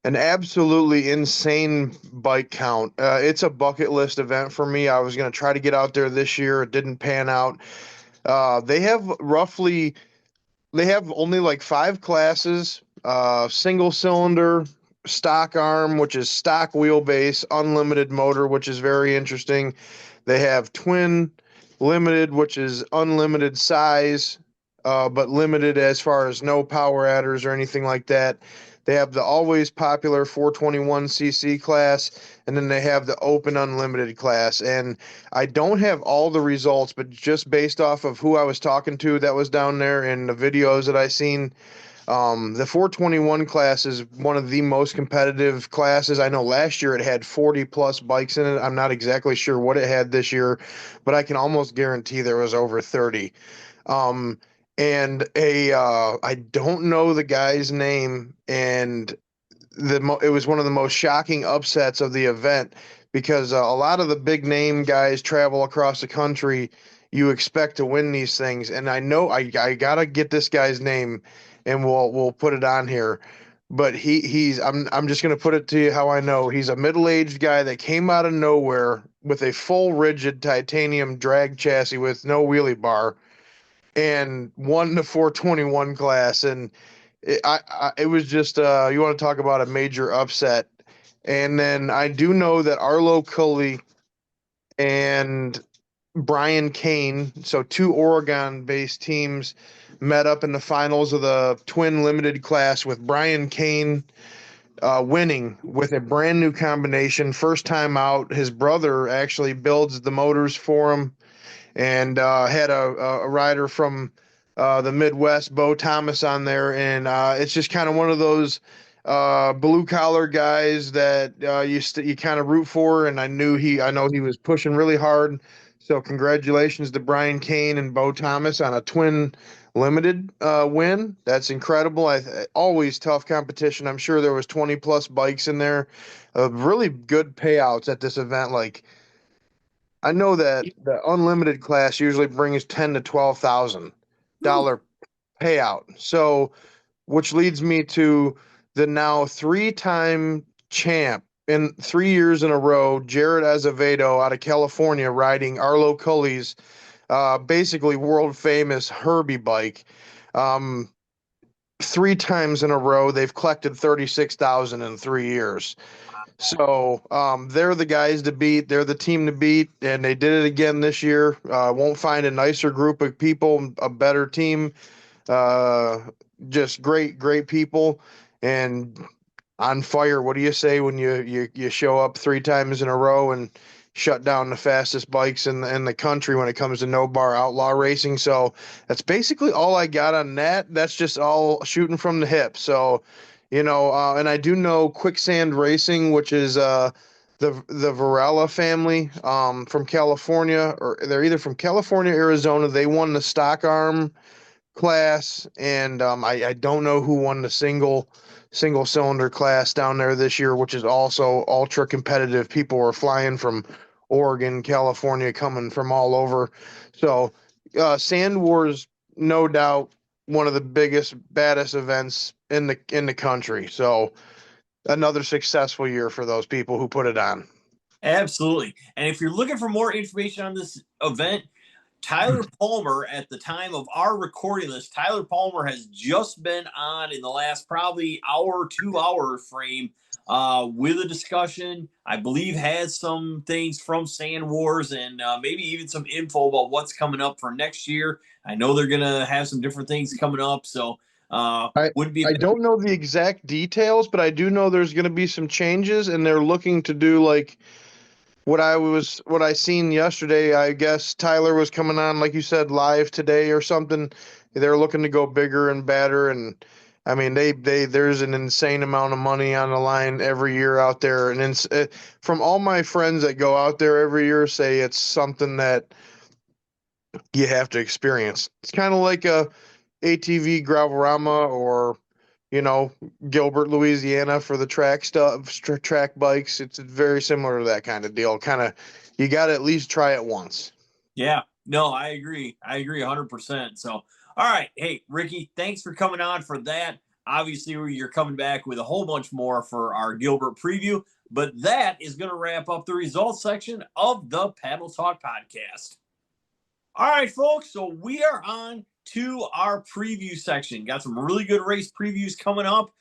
Speaker 5: an absolutely insane bike count. It's a bucket list event for me. I was going to try to get out there this year. It didn't pan out. They have only like 5 classes, single cylinder, stock arm, which is stock wheelbase, unlimited motor, which is very interesting. They have twin limited, which is unlimited size, but limited as far as no power adders or anything like that. They have the always popular 421cc class, and then they have the open unlimited class. And I don't have all the results, but just based off of who I was talking to that was down there and the videos that I seen, the 421 class is one of the most competitive classes. I know last year it had 40 plus bikes in it. I'm not exactly sure what it had this year, but I can almost guarantee there was over 30. I don't know the guy's name, and it was one of the most shocking upsets of the event because a lot of the big name guys travel across the country. You expect to win these things, and I know I gotta get this guy's name, and we'll put it on here. But I'm just gonna put it to you how I know. He's a middle-aged guy that came out of nowhere with a full rigid titanium drag chassis with no wheelie bar, and won the 421 class. And it was just you want to talk about a major upset. And then I do know that Arlo Cully and Brian Kane, so 2 Oregon-based teams, met up in the finals of the twin limited class with Brian Kane winning with a brand new combination, first time out. His brother actually builds the motors for him, and had a rider from the Midwest, Bo Thomas, on there. And it's just kind of one of those blue collar guys that you kind of root for. And I know he was pushing really hard. So congratulations to Brian Kane and Bo Thomas on a twin limited win. That's incredible. Always tough competition. I'm sure there was 20 plus bikes in there. Really good payouts at this event. Like, I know that the unlimited class usually brings $10,000 to $12,000 payout. So, which leads me to the now 3-time champ in 3 years in a row, Jared Azevedo out of California, riding Arlo Cully's basically world famous Herbie bike. 3 times in a row, they've collected 36,000 in 3 years. So they're the guys to beat. They're the team to beat, and they did it again this year. Won't find a nicer group of people, a better team. Uh, just great people, and on fire. What do you say when you show up 3 times in a row and shut down the fastest bikes in the country when it comes to no bar outlaw racing? So that's basically all I got on that. That's just all shooting from the hip. So, and I do know Quicksand Racing, which is the Varela family from California, or they're either from California, Arizona. They won the stock arm class, and I don't know who won the single cylinder class down there this year, which is also ultra competitive. People were flying from Oregon, California, coming from all over. So Sand Wars, no doubt, one of the biggest, baddest events in the country. So another successful year for those people who put it on.
Speaker 1: Absolutely. And if you're looking for more information on this event, Tyler Palmer, at the time of our recording this, Tyler Palmer has just been on in the last probably hour, 2 hour frame with a discussion. I believe has some things from Sand Wars and maybe even some info about what's coming up for next year. I know they're going to have some different things coming up. So wouldn't be.
Speaker 5: I don't know the exact details, but I do know there's going to be some changes, and they're looking to do like what I seen yesterday. I guess Tyler was coming on, like you said, live today or something. They're looking to go bigger and badder, and I mean they there's an insane amount of money on the line every year out there, and from all my friends that go out there every year say it's something that you have to experience. It's kind of like a ATV Gravelrama or Gilbert, Louisiana for the track stuff, track bikes. It's very similar to that kind of deal. Kind of, you got to at least try it once.
Speaker 1: Yeah, no, I agree. I agree 100%. So, all right. Hey, Ricky, thanks for coming on for that. Obviously, you're coming back with a whole bunch more for our Gilbert preview, but that is going to wrap up the results section of the Paddle Talk podcast. All right, folks. So we are on to our preview section. Got some really good race previews coming up.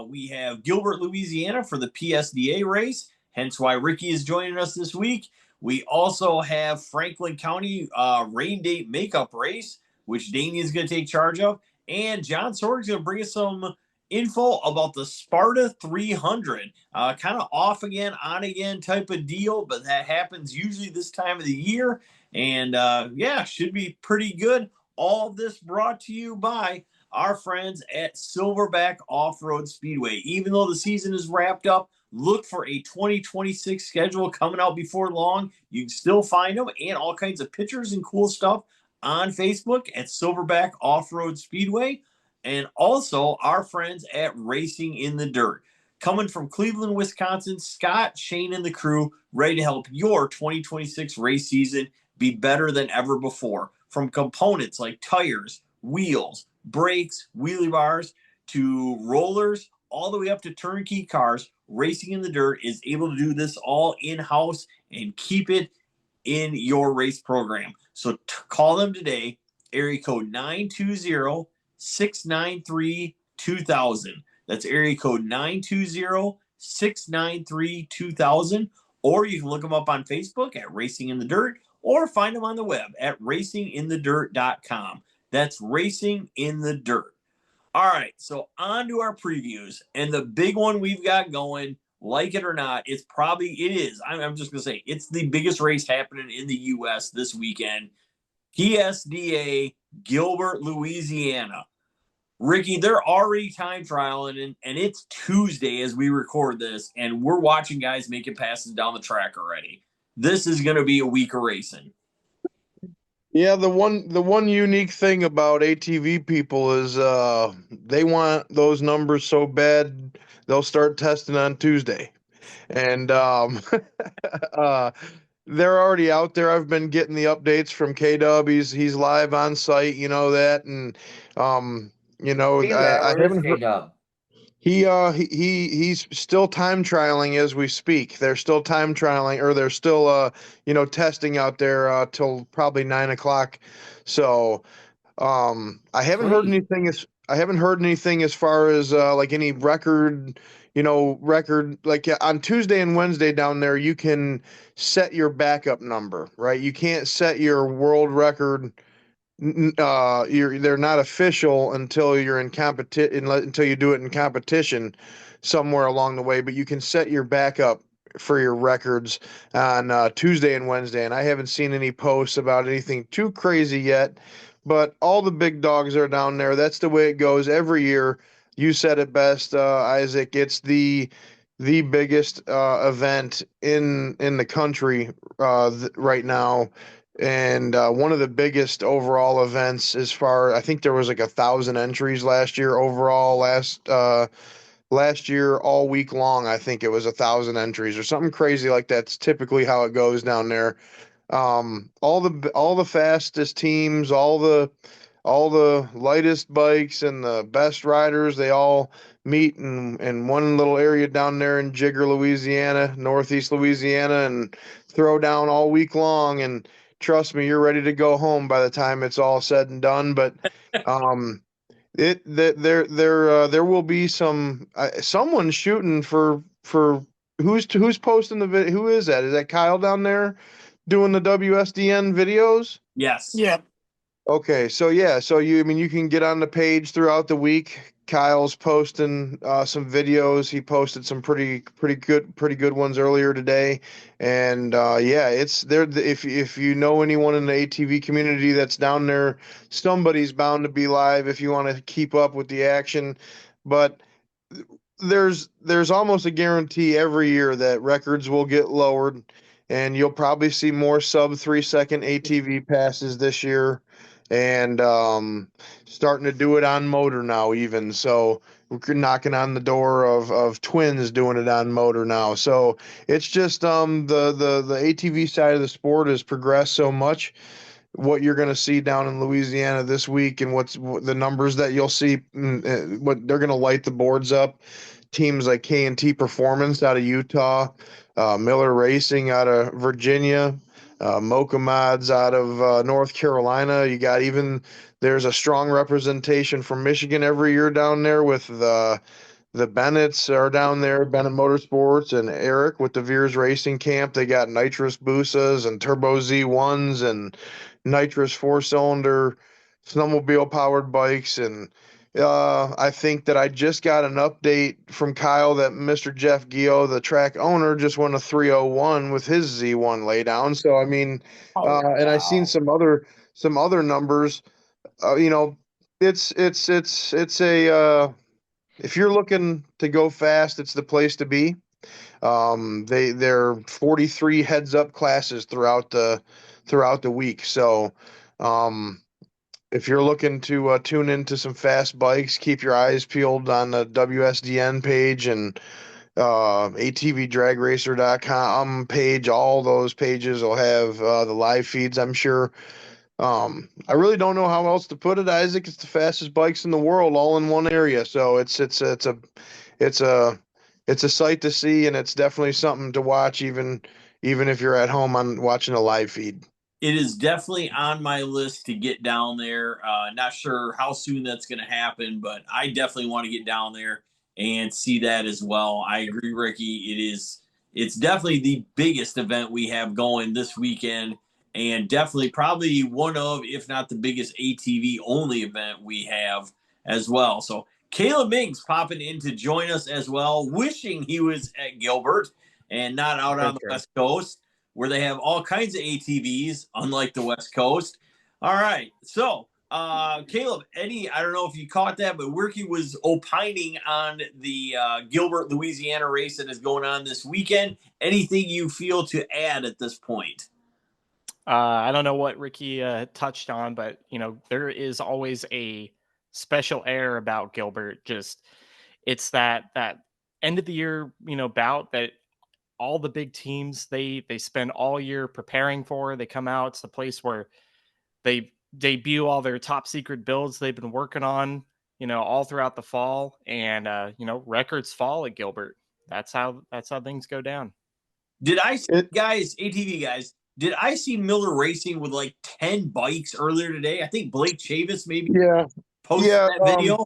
Speaker 1: We have Gilbert, Louisiana for the PSDA race, hence why Ricky is joining us this week. We also have Franklin County rain date makeup race, which Damien is going to take charge of. And John Sorg's going to bring us some info about the Sparta 300. Kind of off again, on again type of deal, but that happens usually this time of the year. And yeah, should be pretty good. All of this brought to you by our friends at Silverback Off-Road Speedway. Even though the season is wrapped up, look for a 2026 schedule coming out before long. You can still find them and all kinds of pictures and cool stuff on Facebook at Silverback Off-Road Speedway. And also our friends at Racing in the Dirt. Coming from Cleveland, Wisconsin, Scott, Shane, and the crew, ready to help your 2026 race season be better than ever before. From components like tires, wheels, brakes, wheelie bars, to rollers, all the way up to turnkey cars, Racing in the Dirt is able to do this all in-house and keep it in your race program. So call them today, area code 920-693-2000. That's area code 920-693-2000. Or you can look them up on Facebook at Racing in the Dirt, or find them on the web at racinginthedirt.com. That's Racing in the Dirt. All right, so on to our previews. And the big one we've got going, like it or not, it is. I'm just going to say, it's the biggest race happening in the U.S. this weekend. PSDA Gilbert, Louisiana. Ricky, they're already time trialing, and it's Tuesday as we record this, and we're watching guys making passes down the track already. This is going to be a week of racing.
Speaker 5: Yeah, the one unique thing about ATV people is they want those numbers so bad they'll start testing on Tuesday, and they're already out there. I've been getting the updates from K-Dub. He's live on site, you know that, and
Speaker 2: See that?
Speaker 5: I
Speaker 2: Where is
Speaker 5: haven't heard.
Speaker 2: K-Dub?
Speaker 5: He's still time trialing as we speak. They're still time trialing, or they're still testing out there till probably 9 o'clock. So
Speaker 2: Sweet.
Speaker 5: I haven't heard anything as far as like any record like on Tuesday and Wednesday down there you can set your backup number, right? You can't set your world record. They're not official until you're in until you do it in competition somewhere along the way, but you can set your backup for your records on Tuesday and Wednesday, and I haven't seen any posts about anything too crazy yet, but all the big dogs are down there. That's the way it goes every year. You said it best, Isaac. It's the biggest event in the country right now, and one of the biggest overall events as far, I think there was like 1,000 entries last year overall. Last year all week long, I think it was 1,000 entries or something crazy like that's typically how it goes down there. All the fastest teams, all the lightest bikes and the best riders, they all meet in one little area down there in Jigger, Louisiana, Northeast Louisiana, and throw down all week long. And trust me, you're ready to go home by the time it's all said and done. But um, there will be someone shooting for who's posting the video. Who is that? Is that Kyle down there doing the WSDN videos?
Speaker 1: Yes.
Speaker 3: Yeah.
Speaker 5: Okay, so yeah, so you can get on the page throughout the week. Kyle's posting some videos. He posted some pretty good ones earlier today, and yeah, it's there. If you know anyone in the ATV community that's down there, somebody's bound to be live if you want to keep up with the action. But there's almost a guarantee every year that records will get lowered, and you'll probably see more sub 3 second ATV passes this year, and starting to do it on motor now even. So we're knocking on the door of twins doing it on motor now. So it's just the ATV side of the sport has progressed so much. What you're going to see down in Louisiana this week, and what the numbers that you'll see, what they're going to light the boards up. Teams like K&T Performance out of Utah, Miller Racing out of Virginia, Mocha Mods out of North Carolina. There's a strong representation from Michigan every year down there with the Bennetts are down there, Bennett Motorsports, and Eric with the Veers Racing Camp. They got nitrous Busas and Turbo Z1s and nitrous four-cylinder snowmobile powered bikes. And I think that I just got an update from Kyle that Mr. Jeff Gio, the track owner, just won a 301 with his Z1 laydown. So I mean, and I seen some other numbers. It's a if you're looking to go fast, it's the place to be. They're 43 heads up classes throughout the week. So, if you're looking to tune into some fast bikes, keep your eyes peeled on the WSDN page and ATVDragRacer.com page. All those pages will have the live feeds, I'm sure. I really don't know how else to put it, Isaac. It's the fastest bikes in the world, all in one area. So it's a sight to see, and it's definitely something to watch, even if you're at home on watching a live feed.
Speaker 1: It is definitely on my list to get down there. Not sure how soon that's going to happen, but I definitely want to get down there and see that as well. I agree, Ricky. It's definitely the biggest event we have going this weekend, and definitely probably one of, if not the biggest ATV only event we have as well. So Caleb Miggs popping in to join us as well, wishing he was at Gilbert and not out on the West Coast, where they have all kinds of ATVs, unlike the West Coast. All right. So, Caleb, I don't know if you caught that, but Worky was opining on the Gilbert, Louisiana race that is going on this weekend. Anything you feel to add at this point?
Speaker 6: I don't know what Ricky touched on, but, there is always a special air about Gilbert. Just, it's that end of the year, bout that all the big teams they spend all year preparing for. They come out. It's the place where they debut all their top secret builds they've been working on, all throughout the fall. And records fall at Gilbert. That's how things go down.
Speaker 1: Did I see guys, ATV guys? Did I see Miller Racing with like 10 bikes earlier today? I think Blake Chavis maybe posted that video.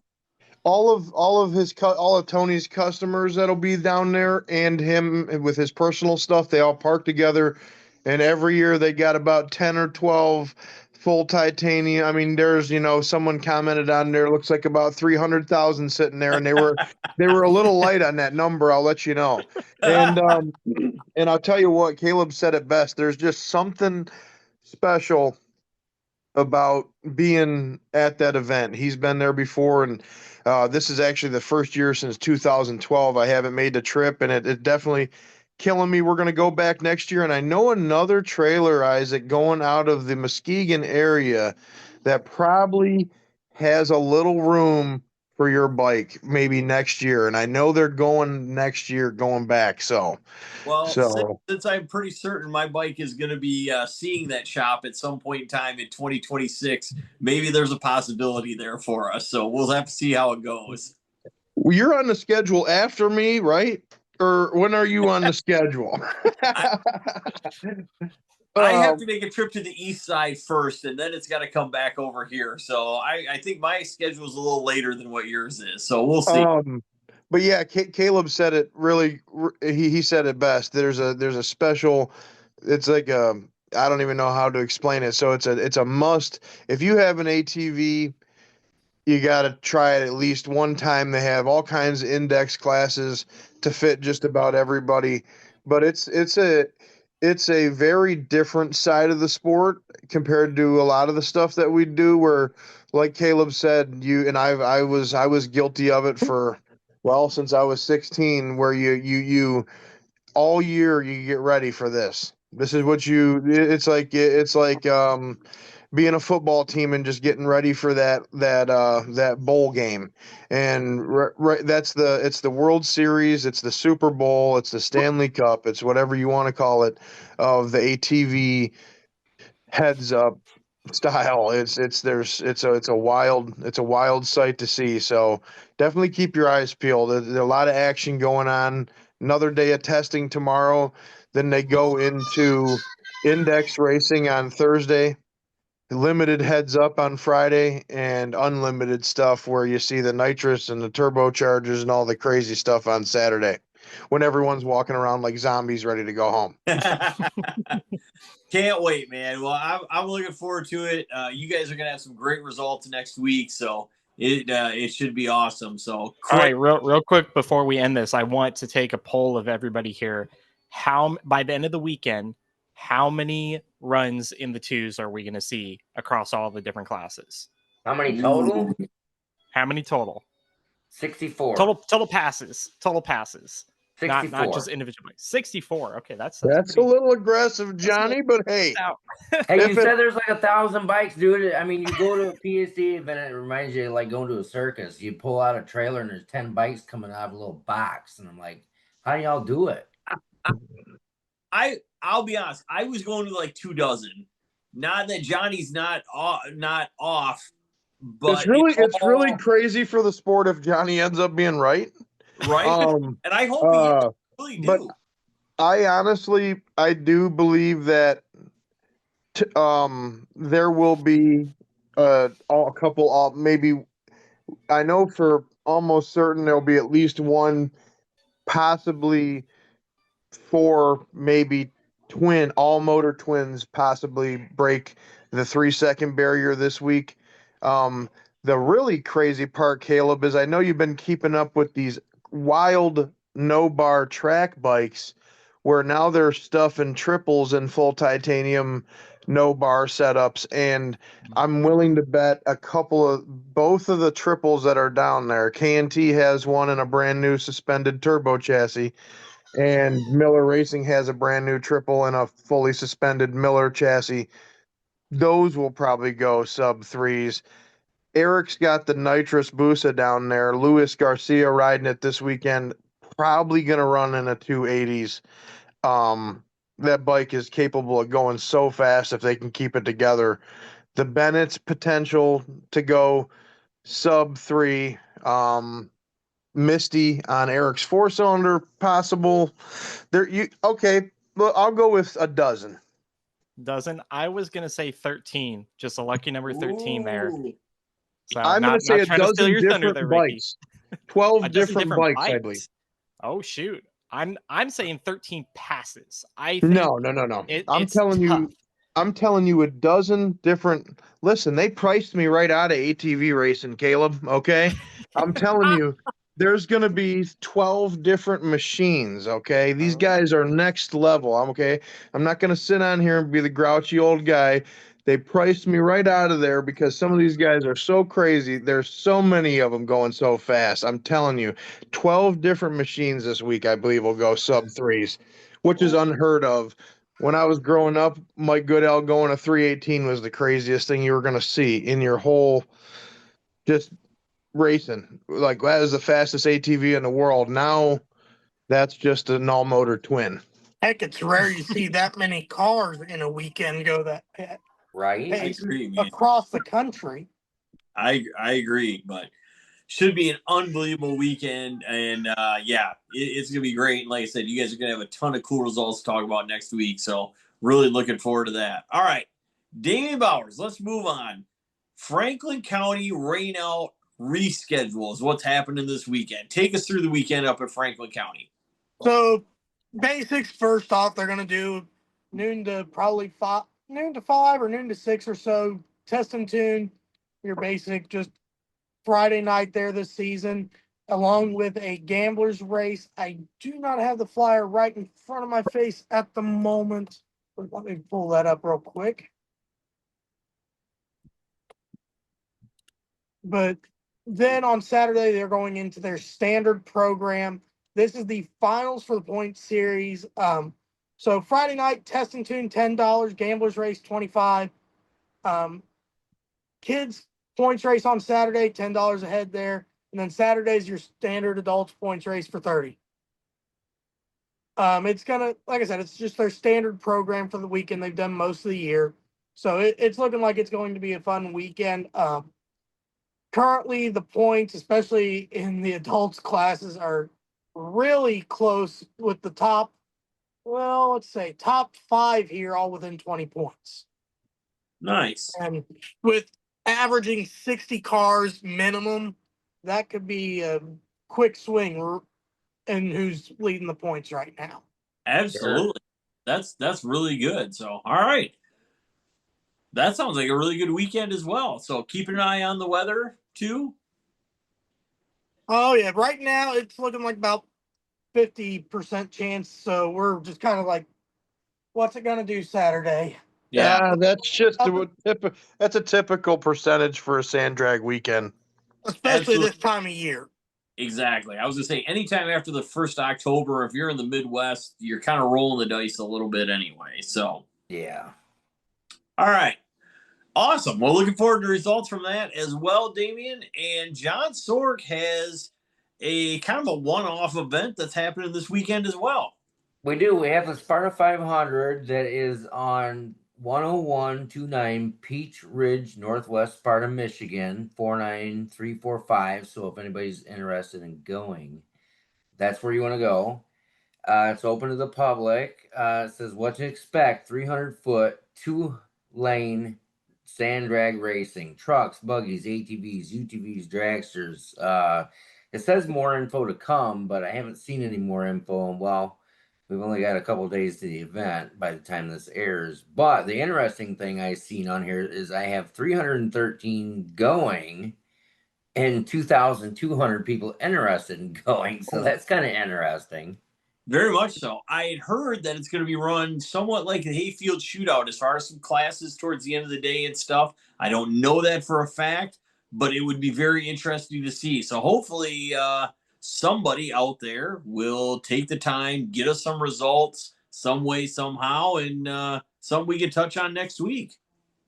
Speaker 5: All of Tony's customers that'll be down there, and him with his personal stuff, they all park together, and every year they got about 10 or 12 full titanium. I mean, there's someone commented on there, looks like about 300,000 sitting there, and they were a little light on that number, I'll let you know. And and I'll tell you what, Caleb said it best. There's just something special about being at that event. He's been there before, and this is actually the first year since 2012 I haven't made the trip, and it definitely killing me. We're going to go back next year, and I know another trailer, Isaac, going out of the Muskegon area that probably has a little room for your bike maybe next year, and I know they're going next year, going back. So
Speaker 1: since I'm pretty certain my bike is going to be seeing that shop at some point in time in 2026, maybe there's a possibility there for us. So we'll have to see how it goes.
Speaker 5: Well, you're on the schedule after me, right? Or when are you on the schedule?
Speaker 1: I have to make a trip to the east side first, and then it's got to come back over here. So I think my schedule is a little later than what yours is. So we'll see.
Speaker 5: But yeah, Caleb said it really. He said it best. There's a special. It's like I don't even know how to explain it. So it's a must. If you have an ATV, you got to try it at least one time. They have all kinds of index classes to fit just about everybody. But it's a very different side of the sport compared to a lot of the stuff that we do, where, like Caleb said, I was guilty of it for, well, since I was 16, where you all year you get ready for this. This is what it's like being a football team and just getting ready for that bowl game. And it's the World Series, it's the Super Bowl, it's the Stanley Cup, it's whatever you want to call it, of the ATV heads up style. It's a wild sight to see. So definitely keep your eyes peeled. There's a lot of action going on. Another day of testing tomorrow. Then they go into index racing on Thursday. Limited heads up on Friday, and unlimited stuff where you see the nitrous and the turbochargers and all the crazy stuff on Saturday, when everyone's walking around like zombies ready to go home.
Speaker 1: Can't wait, man. Well, I'm looking forward to it. You guys are going to have some great results next week, so it should be awesome. So,
Speaker 6: all right, real quick before we end this, I want to take a poll of everybody here. How by the end of the weekend, how many runs in the twos are we going to see across all the different classes?
Speaker 2: How many total?
Speaker 6: How many total?
Speaker 2: 64.
Speaker 6: Total passes.
Speaker 2: 64.
Speaker 6: Not just individually. 64. Okay, that's
Speaker 5: a little aggressive, Johnny, but hey.
Speaker 2: Hey, you said there's like 1,000 bikes, dude. I mean, you go to a PSDA event, it reminds you of like going to a circus. You pull out a trailer and there's 10 bikes coming out of a little box. And I'm like, how do y'all do it?
Speaker 1: I'll be honest. I was going to like 24. Not that Johnny's not off, but
Speaker 5: it's really crazy for the sport if Johnny ends up being right.
Speaker 1: Right. And I hope he really do.
Speaker 5: But I do believe that there will be a couple, maybe, I know for almost certain there'll be at least one, possibly 4, maybe all motor twins possibly break the 3-second barrier this week. The really crazy part, Caleb, is I know you've been keeping up with these wild no bar track bikes, where now they're stuffing triples in full titanium no bar setups, and I'm willing to bet both of the triples that are down there. K&T has one in a brand new suspended turbo chassis, and Miller Racing has a brand new triple in a fully suspended Miller chassis. Those will probably go sub 3s. Eric's got the nitrous Busa down there. Luis Garcia riding it this weekend, probably going to run in a 280s. That bike is capable of going so fast if they can keep it together. The Bennett's potential to go sub 3, Misty on Eric's 4-cylinder possible. There you okay, well, I'll go with a dozen.
Speaker 6: Dozen. I was gonna say 13. Just a lucky number 13 there.
Speaker 1: Ooh.
Speaker 6: So
Speaker 5: I'm
Speaker 6: not
Speaker 5: gonna say a
Speaker 6: trying to steal
Speaker 5: dozen
Speaker 6: your thunder
Speaker 5: different
Speaker 6: there, Ricky.
Speaker 5: bikes. 12
Speaker 6: A dozen
Speaker 5: different bikes, I believe.
Speaker 6: Oh shoot. I'm saying 13 passes. I think
Speaker 5: No.
Speaker 6: it's tough.
Speaker 5: I'm telling you a dozen different. Listen, they priced me right out of ATV racing, Caleb. Okay, I'm telling you, there's gonna be 12 different machines. Okay, these guys are next level. I'm okay. I'm not gonna sit on here and be the grouchy old guy. They priced me right out of there because some of these guys are so crazy. There's so many of them going so fast. I'm telling you, 12 different machines this week, I believe, will go sub 3s, which is unheard of. When I was growing up, Mike Goodell going a 318 was the craziest thing you were going to see in your whole just racing. Like, that is the fastest ATV in the world. Now that's just an all motor twin.
Speaker 3: Heck, it's rare you see that many cars in a weekend go that
Speaker 2: Right?
Speaker 1: I
Speaker 3: pace
Speaker 1: agree, man.
Speaker 3: across the country.
Speaker 1: I agree, but should be an unbelievable weekend, and it's gonna be great. And like I said, you guys are gonna have a ton of cool results to talk about next week, so really looking forward to that. All right, Damian Bowers, let's move on. Franklin County rain out reschedule is what's happening this weekend. Take us through the weekend up at Franklin County.
Speaker 3: So basics first off, they're gonna do noon to probably 5 or noon to 6 or so. Test and tune your basic just Friday night there this season, along with a gambler's race. I do not have the flyer right in front of my face at the moment, but let me pull that up real quick. But then on Saturday, they're going into their standard program. This is the finals for the point series. So Friday night, test and tune, $10, gamblers race, 25. Kids points race on Saturday, $10 a head there. And then Saturday's your standard adults points race for 30. It's gonna, like I said, it's just their standard program for the weekend. They've done most of the year. So it's looking like it's going to be a fun weekend. Currently the points, especially in the adults classes, are really close with the top, well, let's say top 5 here, all within 20 points.
Speaker 1: Nice.
Speaker 3: And with averaging 60 cars minimum, that could be a quick swing in who's leading the points right now.
Speaker 1: Absolutely. That's really good. So, all right. That sounds like a really good weekend as well. So, keep an eye on the weather too.
Speaker 3: Oh yeah, right now it's looking like about 50% chance. So we're just kind of like, what's it gonna do Saturday?
Speaker 1: Yeah.
Speaker 5: That's just that's a typical percentage for a sand drag weekend.
Speaker 3: Especially
Speaker 1: Absolutely.
Speaker 3: this time of year.
Speaker 1: Exactly. I was gonna say anytime after the 1st October, if you're in the Midwest, you're kind of rolling the dice a little bit anyway. So
Speaker 2: Yeah.
Speaker 1: all right. Awesome. Well, looking forward to results from that as well, Damian. And John Sork has a kind of a one-off event that's happening this weekend as well.
Speaker 2: We do. We have the Sparta 500 that is on 10129 Peach Ridge, Northwest Sparta, Michigan, 49345. So if anybody's interested in going, that's where you want to go. It's open to the public. It says what to expect: 300-foot, 2-lane sand drag racing, trucks, buggies, ATVs, UTVs, dragsters. It says more info to come, but I haven't seen any more info. And well, we've only got a couple days to the event by the time this airs. But the interesting thing I've seen on here is I have 313 going and 2,200 people interested in going. So that's kind of interesting.
Speaker 1: Very much so. I had heard that it's going to be run somewhat like a hayfield shootout as far as some classes towards the end of the day and stuff. I don't know that for a fact, but it would be very interesting to see. So hopefully somebody out there will take the time, get us some results some way, somehow, and something we can touch on next week.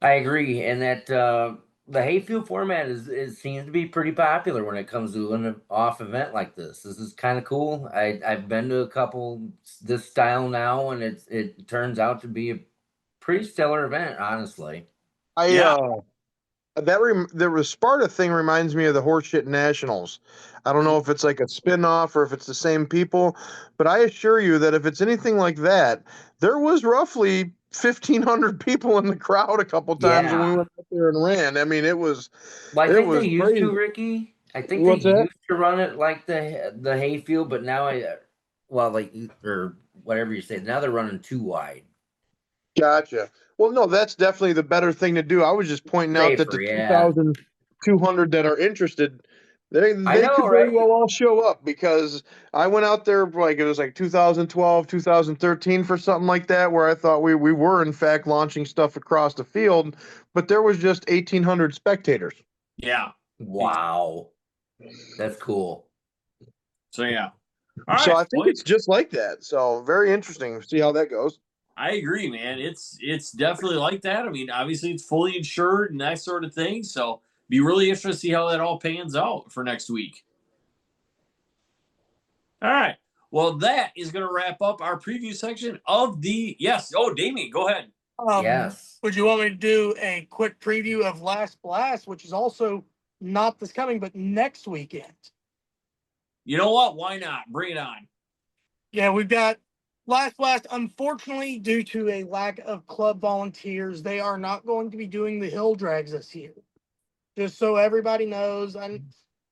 Speaker 2: I agree. And that the hayfield format is seems to be pretty popular when it comes to an off event like this. This is kind of cool. I've been to a couple this style now, and it turns out to be a pretty stellar event, honestly.
Speaker 1: Yeah.
Speaker 5: The Sparta thing reminds me of the Horseshit Nationals. I don't know if it's like a spin-off or if it's the same people, but I assure you that if it's anything like that, there was roughly 1,500 people in the crowd a couple times when we
Speaker 2: Yeah.
Speaker 5: went out there and ran. I mean,
Speaker 2: Well, I
Speaker 5: it
Speaker 2: think they
Speaker 5: was
Speaker 2: used
Speaker 5: crazy.
Speaker 2: to, Ricky. I think they
Speaker 5: What's that?
Speaker 2: used to run it like the hayfield, but now well, like or whatever you say. Now they're running too wide.
Speaker 5: Gotcha. Well, no, that's definitely the better thing to do. I was just pointing out that
Speaker 2: Safer,
Speaker 5: the
Speaker 2: yeah.
Speaker 5: 2,200 that are interested,
Speaker 2: I
Speaker 5: they
Speaker 2: know,
Speaker 5: could very
Speaker 2: right?
Speaker 5: well all show up because I went out there like it was like 2012, 2013 for something like that, where I thought we were in fact launching stuff across the field, but there was just 1,800 spectators.
Speaker 1: Yeah.
Speaker 2: Wow, that's cool.
Speaker 1: So yeah. All
Speaker 5: So
Speaker 1: right.
Speaker 5: I think
Speaker 1: Well,
Speaker 5: it's just like that. So very interesting. See how that goes.
Speaker 1: I agree, man. It's definitely like that. I mean, obviously it's fully insured and that sort of thing. So be really interested to see how that all pans out for next week. All right. Well, that is going to wrap up our preview section of the yes. Oh, Damien, go ahead.
Speaker 2: Yes.
Speaker 3: Would you want me to do a quick preview of Last Blast, which is also not this coming, but next weekend?
Speaker 1: You know what? Why not? Bring it on.
Speaker 3: Yeah, we've got Last Blast. Unfortunately, due to a lack of club volunteers, they are not going to be doing the hill drags this year. Just so everybody knows,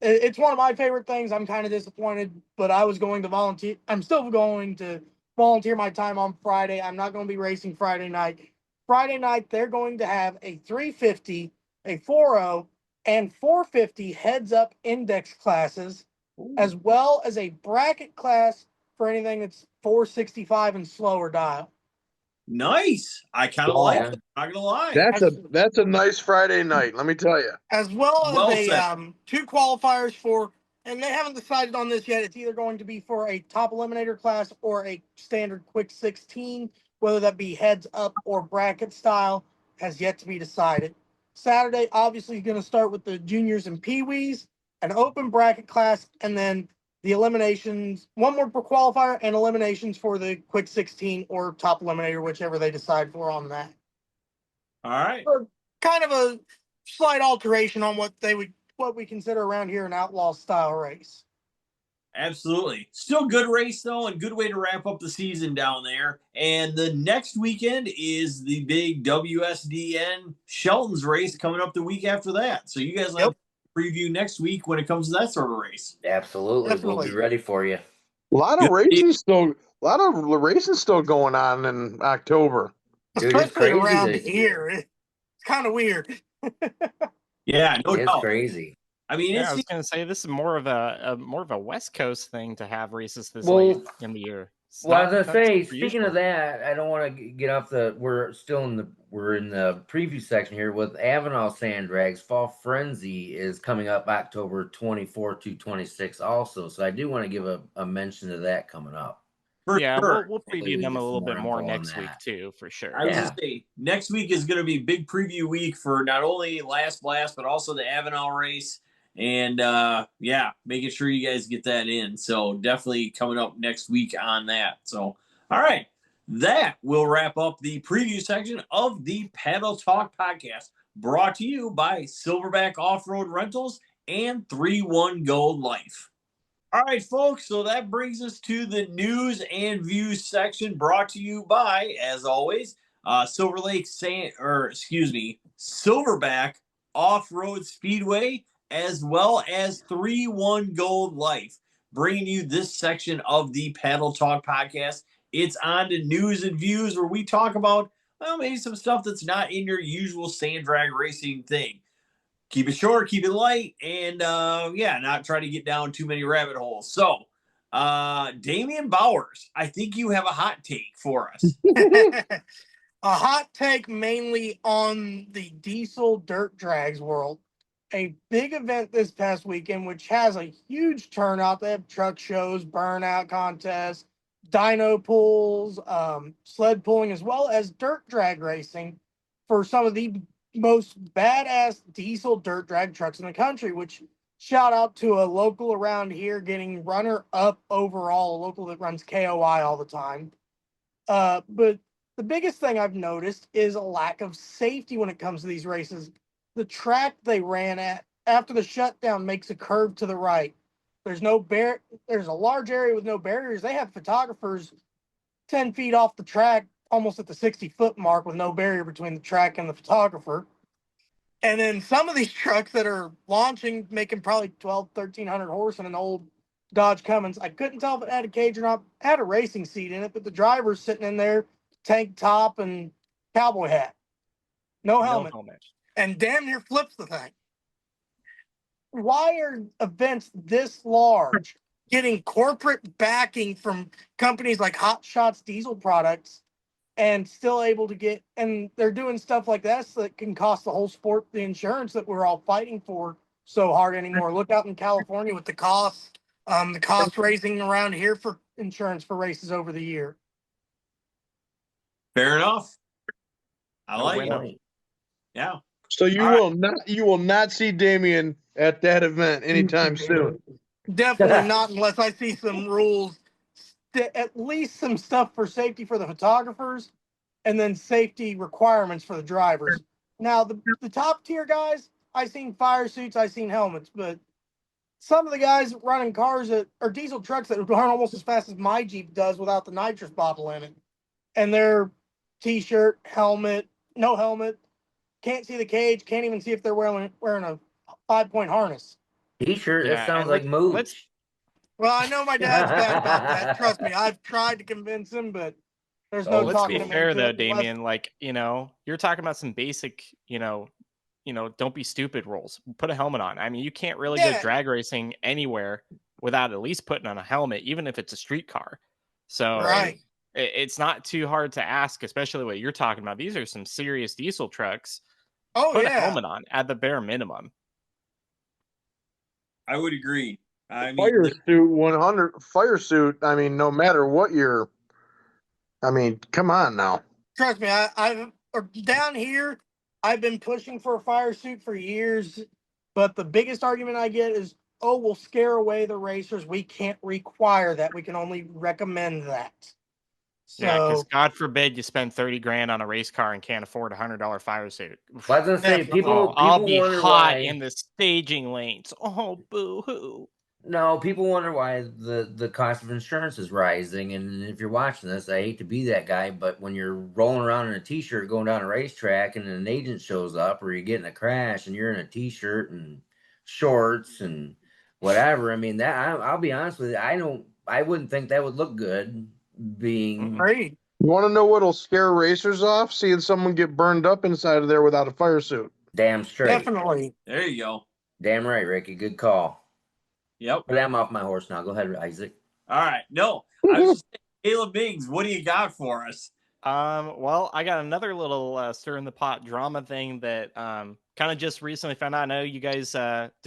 Speaker 3: it's one of my favorite things. I'm kind of disappointed, but I was going to volunteer. I'm still going to volunteer my time on Friday. I'm not going to be racing Friday night. Friday night, they're going to have a 350, a 40, and 450 heads-up index classes, as well as a bracket class for anything that's 465 and slower dial.
Speaker 1: Nice. I kind of
Speaker 5: Wow.
Speaker 1: like
Speaker 2: Yeah.
Speaker 1: it. Not gonna lie.
Speaker 5: That's a nice Friday night, let me tell you.
Speaker 3: As well
Speaker 1: Well
Speaker 3: as
Speaker 1: said.
Speaker 3: two qualifiers for, and they haven't decided on this yet. It's either going to be for a top eliminator class or a standard quick 16, whether that be heads up or bracket style, has yet to be decided. Saturday, obviously, is going to start with the juniors and peewees, an open bracket class, and then the eliminations, one more per qualifier, and eliminations for the quick 16 or top eliminator, whichever they decide for on that.
Speaker 1: All right.
Speaker 3: Kind of a slight alteration on what we consider around here an outlaw style race.
Speaker 1: Absolutely. Still good race though, and good way to wrap up the season down there. And the next weekend is the big WSDN Shelton's race coming up the week after that. So you guys will have a preview next week when it comes to that sort of race.
Speaker 2: Absolutely. We'll be ready for you.
Speaker 5: A lot of racing still going on in October.
Speaker 2: Dude, it's
Speaker 3: Especially
Speaker 2: crazy.
Speaker 3: around here. It's kind of weird.
Speaker 1: Yeah, no
Speaker 2: It's
Speaker 1: doubt.
Speaker 2: crazy.
Speaker 1: I mean,
Speaker 6: Yeah, I was going to say this is more of a West Coast thing to have races this
Speaker 2: Well,
Speaker 6: late in the year. It's
Speaker 2: Well,
Speaker 6: not-
Speaker 2: as I
Speaker 6: not
Speaker 2: say,
Speaker 6: super
Speaker 2: speaking
Speaker 6: usual.
Speaker 2: of that, I don't want to get off the. We're in the preview section here with Avenal Sand Drags. Fall Frenzy is coming up October 24th to 26th also. So I do want to give a mention to that coming up.
Speaker 1: for
Speaker 6: Yeah,
Speaker 1: sure.
Speaker 6: we'll
Speaker 2: Hopefully
Speaker 6: preview
Speaker 2: we
Speaker 6: them
Speaker 2: get
Speaker 6: a
Speaker 2: some
Speaker 6: little
Speaker 2: more
Speaker 6: bit more
Speaker 2: info on
Speaker 6: next week
Speaker 2: that.
Speaker 6: too, for sure.
Speaker 1: I was
Speaker 2: Yeah.
Speaker 1: gonna say next week is gonna be big preview week for not only Last Blast but also the Avenal race. And yeah, making sure you guys get that in. So definitely coming up next week on that. So all right. That will wrap up the preview section of the Paddle Talk podcast, brought to you by Silverback Off-Road Rentals and 3-1 Gold Life. All right, folks, so that brings us to the news and views section, brought to you by, as always, Silverback Off-Road Speedway, as well as 3-1 Gold Life, bringing you this section of the Paddle Talk podcast. It's on to news and views, where we talk about, well, maybe some stuff that's not in your usual sand drag racing thing. Keep it short, keep it light, and yeah, not try to get down too many rabbit holes. So, Damian Bowers, I think you have a hot take for us.
Speaker 3: A hot take mainly on the diesel dirt drags world. A big event this past weekend, which has a huge turnout. They have truck shows, burnout contests, dyno pulls, sled pulling, as well as dirt drag racing for some of the most badass diesel dirt drag trucks in the country, which shout out to a local around here getting runner up overall, a local that runs KOI all the time. But the biggest thing I've noticed is a lack of safety when it comes to these races. The track they ran at after the shutdown makes a curve to the right. There's a large area with no barriers. They have photographers 10 feet off the track, almost at the 60-foot mark, with no barrier between the track and the photographer. And then some of these trucks that are launching, making probably 1,300 horse in an old Dodge Cummins. I couldn't tell if it had a cage or not. It had a racing seat in it, but the driver's sitting in there, tank top and cowboy hat. No helmet. And damn near flips the thing. Why are events this large getting corporate backing from companies like Hot Shots Diesel Products and still able to get, and they're doing stuff like that that can cost the whole sport the insurance that we're all fighting for so hard anymore? Look out in California with the cost raising around here for insurance for races over the year.
Speaker 1: Fair enough. I like
Speaker 2: Winner.
Speaker 1: it. Yeah.
Speaker 5: So you will not see Damien at that event anytime soon.
Speaker 3: Definitely not unless I see some rules, at least some stuff for safety for the photographers, and then safety requirements for the drivers. Now, the top tier guys, I seen fire suits, I seen helmets, but some of the guys running cars that are diesel trucks that run almost as fast as my Jeep does without the nitrous bottle in it, and their t-shirt, helmet, no helmet, can't see the cage, can't even see if they're wearing a 5-point harness.
Speaker 2: T-shirt, that sounds like mooch.
Speaker 3: Well, I know my dad's bad about that. Trust me, I've tried to convince him, but there's no talking him into it.
Speaker 6: Let's be fair though, Damien. Like, you're talking about some basic, don't be stupid rules. Put a helmet on. I mean, you can't really go drag racing anywhere without at least putting on a helmet, even if it's a street car. So it's not too hard to ask, especially what you're talking about. These are some serious diesel trucks. Put a helmet on at the bare minimum.
Speaker 1: I would agree. I mean,
Speaker 5: fire suit 100 fire suit. I mean, no matter what you're. I mean, come on now.
Speaker 3: Trust me, I've down here. I've been pushing for a fire suit for years, but the biggest argument I get is, "Oh, we'll scare away the racers. We can't require that. We can only recommend that." So,
Speaker 6: yeah, because God forbid you spend $30,000 on a race car and can't afford a $100 fire suit.
Speaker 2: Well, I was gonna say people
Speaker 6: I'll be
Speaker 2: wonder
Speaker 6: hot
Speaker 2: why
Speaker 6: in the staging lanes. Oh, boo hoo!
Speaker 2: No, people wonder why the cost of insurance is rising. And if you're watching this, I hate to be that guy, but when you're rolling around in a t-shirt going down a racetrack and an agent shows up, or you're getting a crash and you're in a t-shirt and shorts and whatever, I mean, that I'll be honest with you, I wouldn't think that would look good. Being
Speaker 3: great.
Speaker 5: You want to know what'll scare racers off? Seeing someone get burned up inside of there without a fire suit.
Speaker 2: Damn straight.
Speaker 3: Definitely.
Speaker 1: There you go.
Speaker 2: Damn right, Ricky. Good call.
Speaker 1: Yep.
Speaker 2: But I'm off my horse now. Go ahead, Isaac.
Speaker 1: All right. No, I was just saying, Caleb Biggs, what do you got for us?
Speaker 6: Well, I got another little stir in the pot drama thing that kind of just recently found out. I know you guys did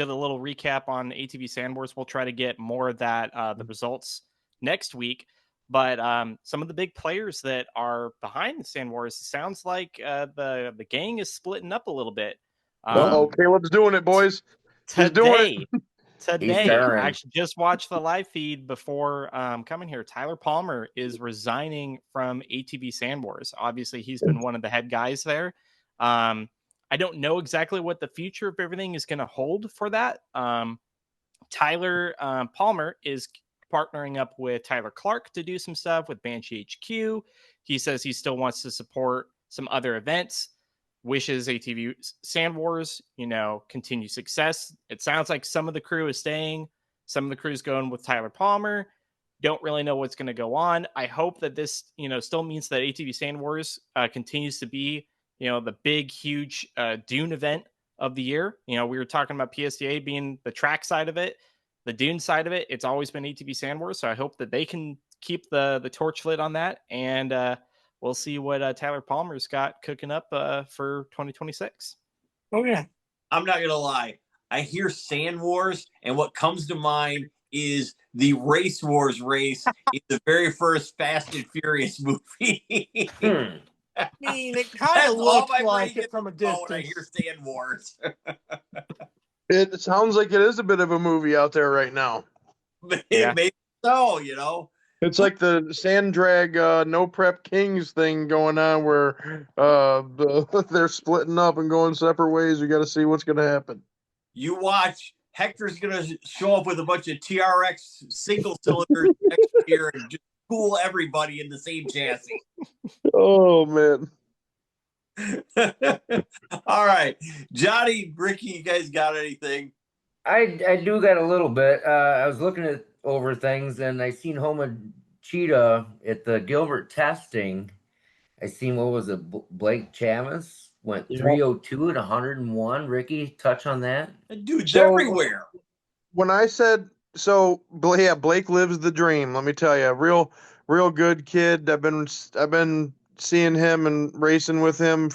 Speaker 6: a little recap on ATV Sand Wars. We'll try to get more of that, the results next week. But some of the big players that are behind the Sand Wars, sounds like the gang is splitting up a little bit.
Speaker 5: Caleb's doing it, boys. He's doing it.
Speaker 6: Today, I actually just watched the live feed before coming here. Tyler Palmer is resigning from ATV Sand Wars. Obviously, he's been one of the head guys there. I don't know exactly what the future of everything is going to hold for that. Tyler Palmer is partnering up with Tyler Clark to do some stuff with Banshee HQ. He says he still wants to support some other events. Wishes ATV Sand Wars, continue success. It sounds like some of the crew is staying. Some of the crew is going with Tyler Palmer. Don't really know what's going to go on. I hope that this, still means that ATV Sand Wars continues to be, the big, huge dune event of the year. We were talking about PSDA being the track side of it. The dune side of it, it's always been ATV Sand Wars. So I hope that they can keep the torch lit on that. And we'll see what Tyler Palmer's got cooking up for 2026.
Speaker 3: Oh, yeah.
Speaker 1: I'm not going to lie. I hear Sand Wars, and what comes to mind is the Race Wars race in the very first Fast and Furious movie.
Speaker 3: I mean, it kind
Speaker 1: That's
Speaker 3: of
Speaker 1: all
Speaker 3: looks
Speaker 1: my brain
Speaker 3: like
Speaker 1: gets
Speaker 3: it from a
Speaker 1: about when I hear
Speaker 3: distance.
Speaker 1: Sand Wars.
Speaker 5: It sounds like it is a bit of a movie out there right now.
Speaker 6: Yeah.
Speaker 1: Maybe so, you know.
Speaker 5: It's like the sand drag, no prep kings thing going on where they're splitting up and going separate ways. You got to see what's going to happen.
Speaker 1: You watch, Hector's going to show up with a bunch of TRX single cylinders next year and just fool everybody in the same chassis.
Speaker 5: Oh man.
Speaker 1: All right. Johnny, Ricky, you guys got anything?
Speaker 2: I do got a little bit. I was looking at over things and I seen Homa Cheetah at the Gilbert testing. I seen what was it, Blake Chavis went
Speaker 5: Yep.
Speaker 2: 302 at 101. Ricky, touch on that.
Speaker 1: That dude's
Speaker 5: So-
Speaker 1: everywhere.
Speaker 5: When I said so, yeah, Blake lives the dream. Let me tell you, real good kid. I've been seeing him and racing with him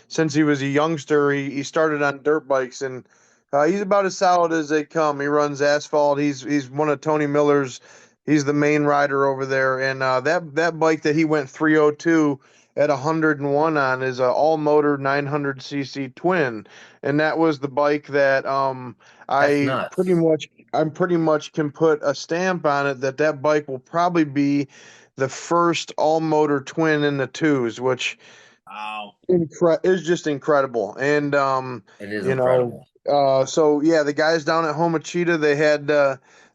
Speaker 5: since he was a youngster. He started on dirt bikes and he's about as solid as they come. He runs asphalt. He's one of Tony Miller's. He's the main rider over there. And that bike that he went 302 at 101 on is a all motor 900cc twin, and that was the bike that
Speaker 2: That's nuts.
Speaker 5: I pretty much can put a stamp on it that bike will probably be the first all motor twin in the twos, which
Speaker 1: Wow.
Speaker 5: is just incredible. And
Speaker 2: It is
Speaker 5: you know,
Speaker 2: incredible.
Speaker 5: so yeah, the guys down at Homachita, they had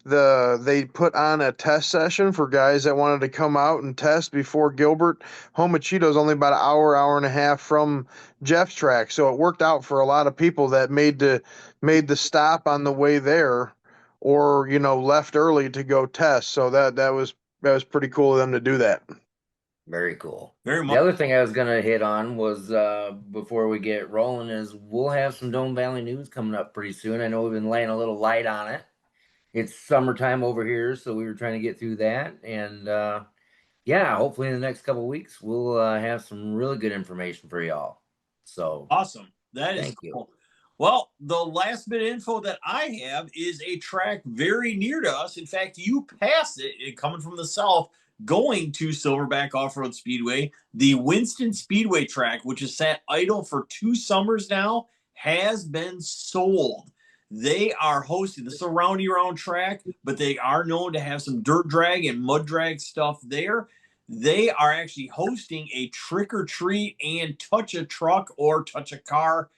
Speaker 5: they put on a test session for guys that wanted to come out and test before Gilbert. Homachita is only about an hour and a half from Jeff's track, so it worked out for a lot of people that made the stop on the way there, or left early to go test. So that was pretty cool of them to do that.
Speaker 2: Very cool.
Speaker 1: Very
Speaker 2: The
Speaker 1: much.
Speaker 2: other thing I was going to hit on was before we get rolling is we'll have some Dome Valley news coming up pretty soon. I know we've been laying a little light on it. It's summertime over here, so we were trying to get through that. And yeah, hopefully in the next couple of weeks, we'll have some really good information for y'all. So
Speaker 1: Awesome. That is
Speaker 2: Thank you.
Speaker 1: cool. Well, the last bit of info that I have is a track very near to us. In fact, you pass it coming from the south, going to Silverback Off-Road Speedway. The Winston Speedway track, which has sat idle for 2 summers now, has been sold. They are hosting this is a round-year-round track, but they are known to have some dirt drag and mud drag stuff there. They are actually hosting a trick or treat and touch a truck or touch a car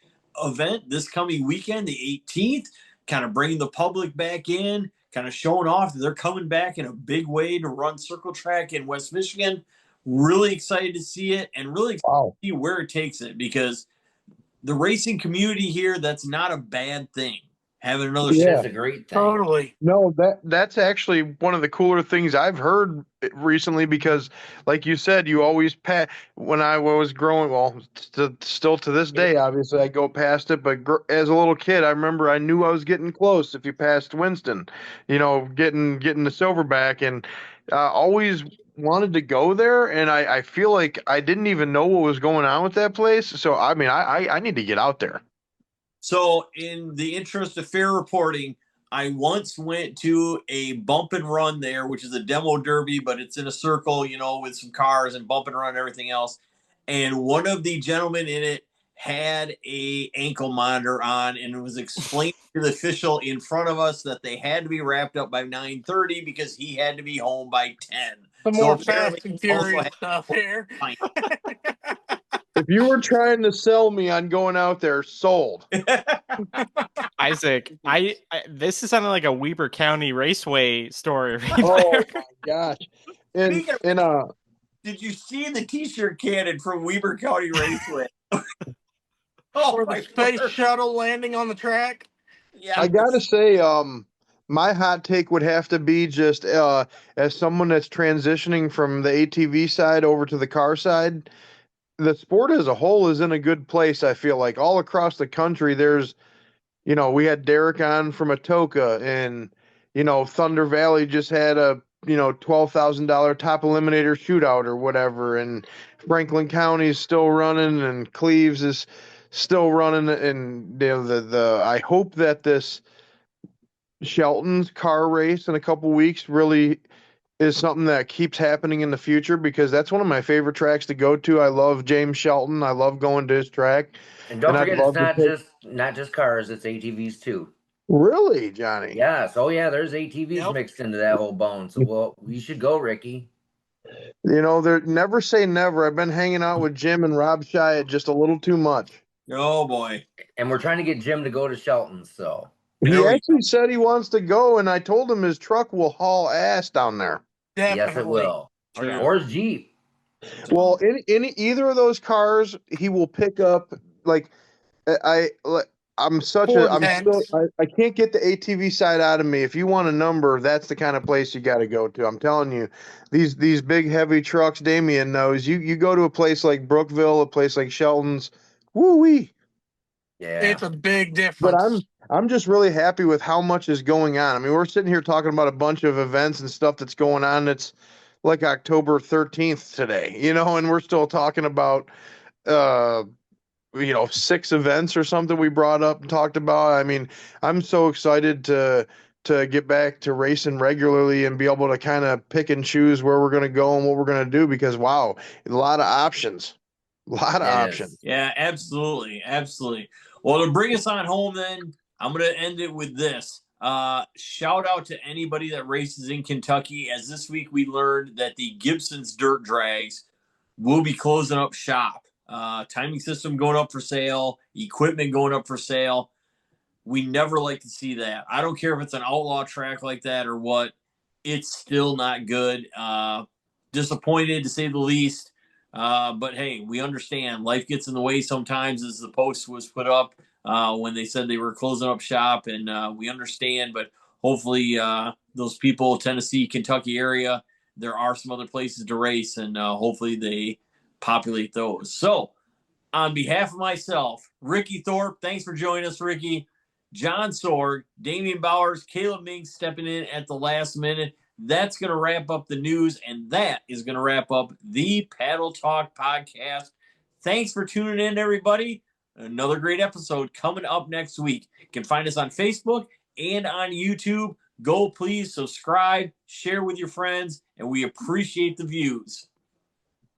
Speaker 1: event this coming weekend, the 18th, kind of bringing the public back in, kind of showing off that they're coming back in a big way to run circle track in West Michigan. Really excited to see it and really excited to see where it takes it, because the racing community here, that's not a bad thing. Having another
Speaker 2: It's a great thing.
Speaker 3: Totally.
Speaker 5: No, that's actually one of the cooler things I've heard recently, because like you said, you always pass when I was growing, well, still to this day, obviously I go past it, but as a little kid, I remember I knew I was getting close if you passed Winston, getting the Silverback, and always wanted to go there, and I feel like I didn't even know what was going on with that place. So I mean, I need to get out there.
Speaker 1: So, in the interest of fair reporting, I once went to a bump and run there, which is a demo derby, but it's in a circle, with some cars and bump and run and everything else. And one of the gentlemen in it had a ankle monitor on, and it was explained to the official in front of us that they had to be wrapped up by 9:30 because he had to be home by 10.
Speaker 3: Some
Speaker 1: So
Speaker 3: more
Speaker 1: apparently
Speaker 3: Fast and
Speaker 1: he also
Speaker 3: Furious
Speaker 1: had-
Speaker 3: stuff here.
Speaker 5: If you were trying to sell me on going out there, sold.
Speaker 6: Isaac, I this is sounding like a Weber County Raceway story right
Speaker 5: Oh
Speaker 6: there.
Speaker 5: my gosh! And
Speaker 1: Speaking Did you see the T-shirt cannon from Weber County Raceway?
Speaker 3: Or the
Speaker 1: my
Speaker 3: space
Speaker 1: word.
Speaker 3: shuttle landing on the track.
Speaker 1: Yeah,
Speaker 5: I gotta say, my hot take would have to be just as someone that's transitioning from the ATV side over to the car side, the sport as a whole is in a good place. I feel like all across the country, there's, we had Derek on from Atoka, and Thunder Valley just had a $12,000 top eliminator shootout or whatever, and Franklin County is still running, and Cleves is still running, and the I hope that this Shelton's car race in a couple weeks really is something that keeps happening in the future because that's one of my favorite tracks to go to. I love James Shelton. I love going to his track.
Speaker 2: And don't
Speaker 5: And I'd
Speaker 2: forget, it's
Speaker 5: love to take.
Speaker 2: not just cars; it's ATVs too.
Speaker 5: Really, Johnny?
Speaker 2: Yes. Oh yeah, there's ATVs
Speaker 3: Yep.
Speaker 2: mixed into that whole bone. So well, you should go, Ricky.
Speaker 5: You know, they're never say never. I've been hanging out with Jim and Rob Shyatt just a little too much.
Speaker 1: Oh boy.
Speaker 2: And we're trying to get Jim to go to Shelton. So
Speaker 5: He
Speaker 1: There we
Speaker 5: actually said he wants to go, and I told him his truck will haul ass down there.
Speaker 2: yes, it
Speaker 3: Definitely.
Speaker 2: will.
Speaker 1: True.
Speaker 2: Or his Jeep.
Speaker 5: Well, in either of those cars, he will pick up like I'm such
Speaker 3: Ford
Speaker 5: a I'm so
Speaker 3: Tents.
Speaker 5: I can't get the ATV side out of me. If you want a number, that's the kind of place you got to go to. I'm telling you, these big heavy trucks, Damien knows. You go to a place like Brookville, a place like Shelton's, woo wee.
Speaker 2: Yeah.
Speaker 3: It's a big
Speaker 5: But
Speaker 3: difference.
Speaker 5: I'm just really happy with how much is going on. I mean, we're sitting here talking about a bunch of events and stuff that's going on. It's like October 13th today, you know, and we're still talking about uh 6 events or something we brought up and talked about. I mean, I'm so excited to get back to racing regularly and be able to kind of pick and choose where we're going to go and what we're going to do because wow, a lot of options. A lot of
Speaker 2: It
Speaker 5: options.
Speaker 2: is.
Speaker 1: Yeah, absolutely. Absolutely. Well, to bring us on home then, I'm going to end it with this. Shout out to anybody that races in Kentucky, as this week we learned that the Gibson's Dirt Drags will be closing up shop. Timing system going up for sale, equipment going up for sale. We never like to see that. I don't care if it's an outlaw track like that or what. It's still not good. Disappointed to say the least. But hey, we understand life gets in the way sometimes, as the post was put up when they said they were closing up shop, and we understand. But hopefully, those people, Tennessee, Kentucky area, there are some other places to race, and hopefully they populate those. So, on behalf of myself, Ricky Thorpe, thanks for joining us, Ricky. John Sorg, Damian Bowers, Caleb Mink stepping in at the last minute. That's going to wrap up the news, and that is going to wrap up the Paddle Talk podcast. Thanks for tuning in, everybody. Another great episode coming up next week. You can find us on Facebook and on YouTube. Go please subscribe, share with your friends, and we appreciate the views.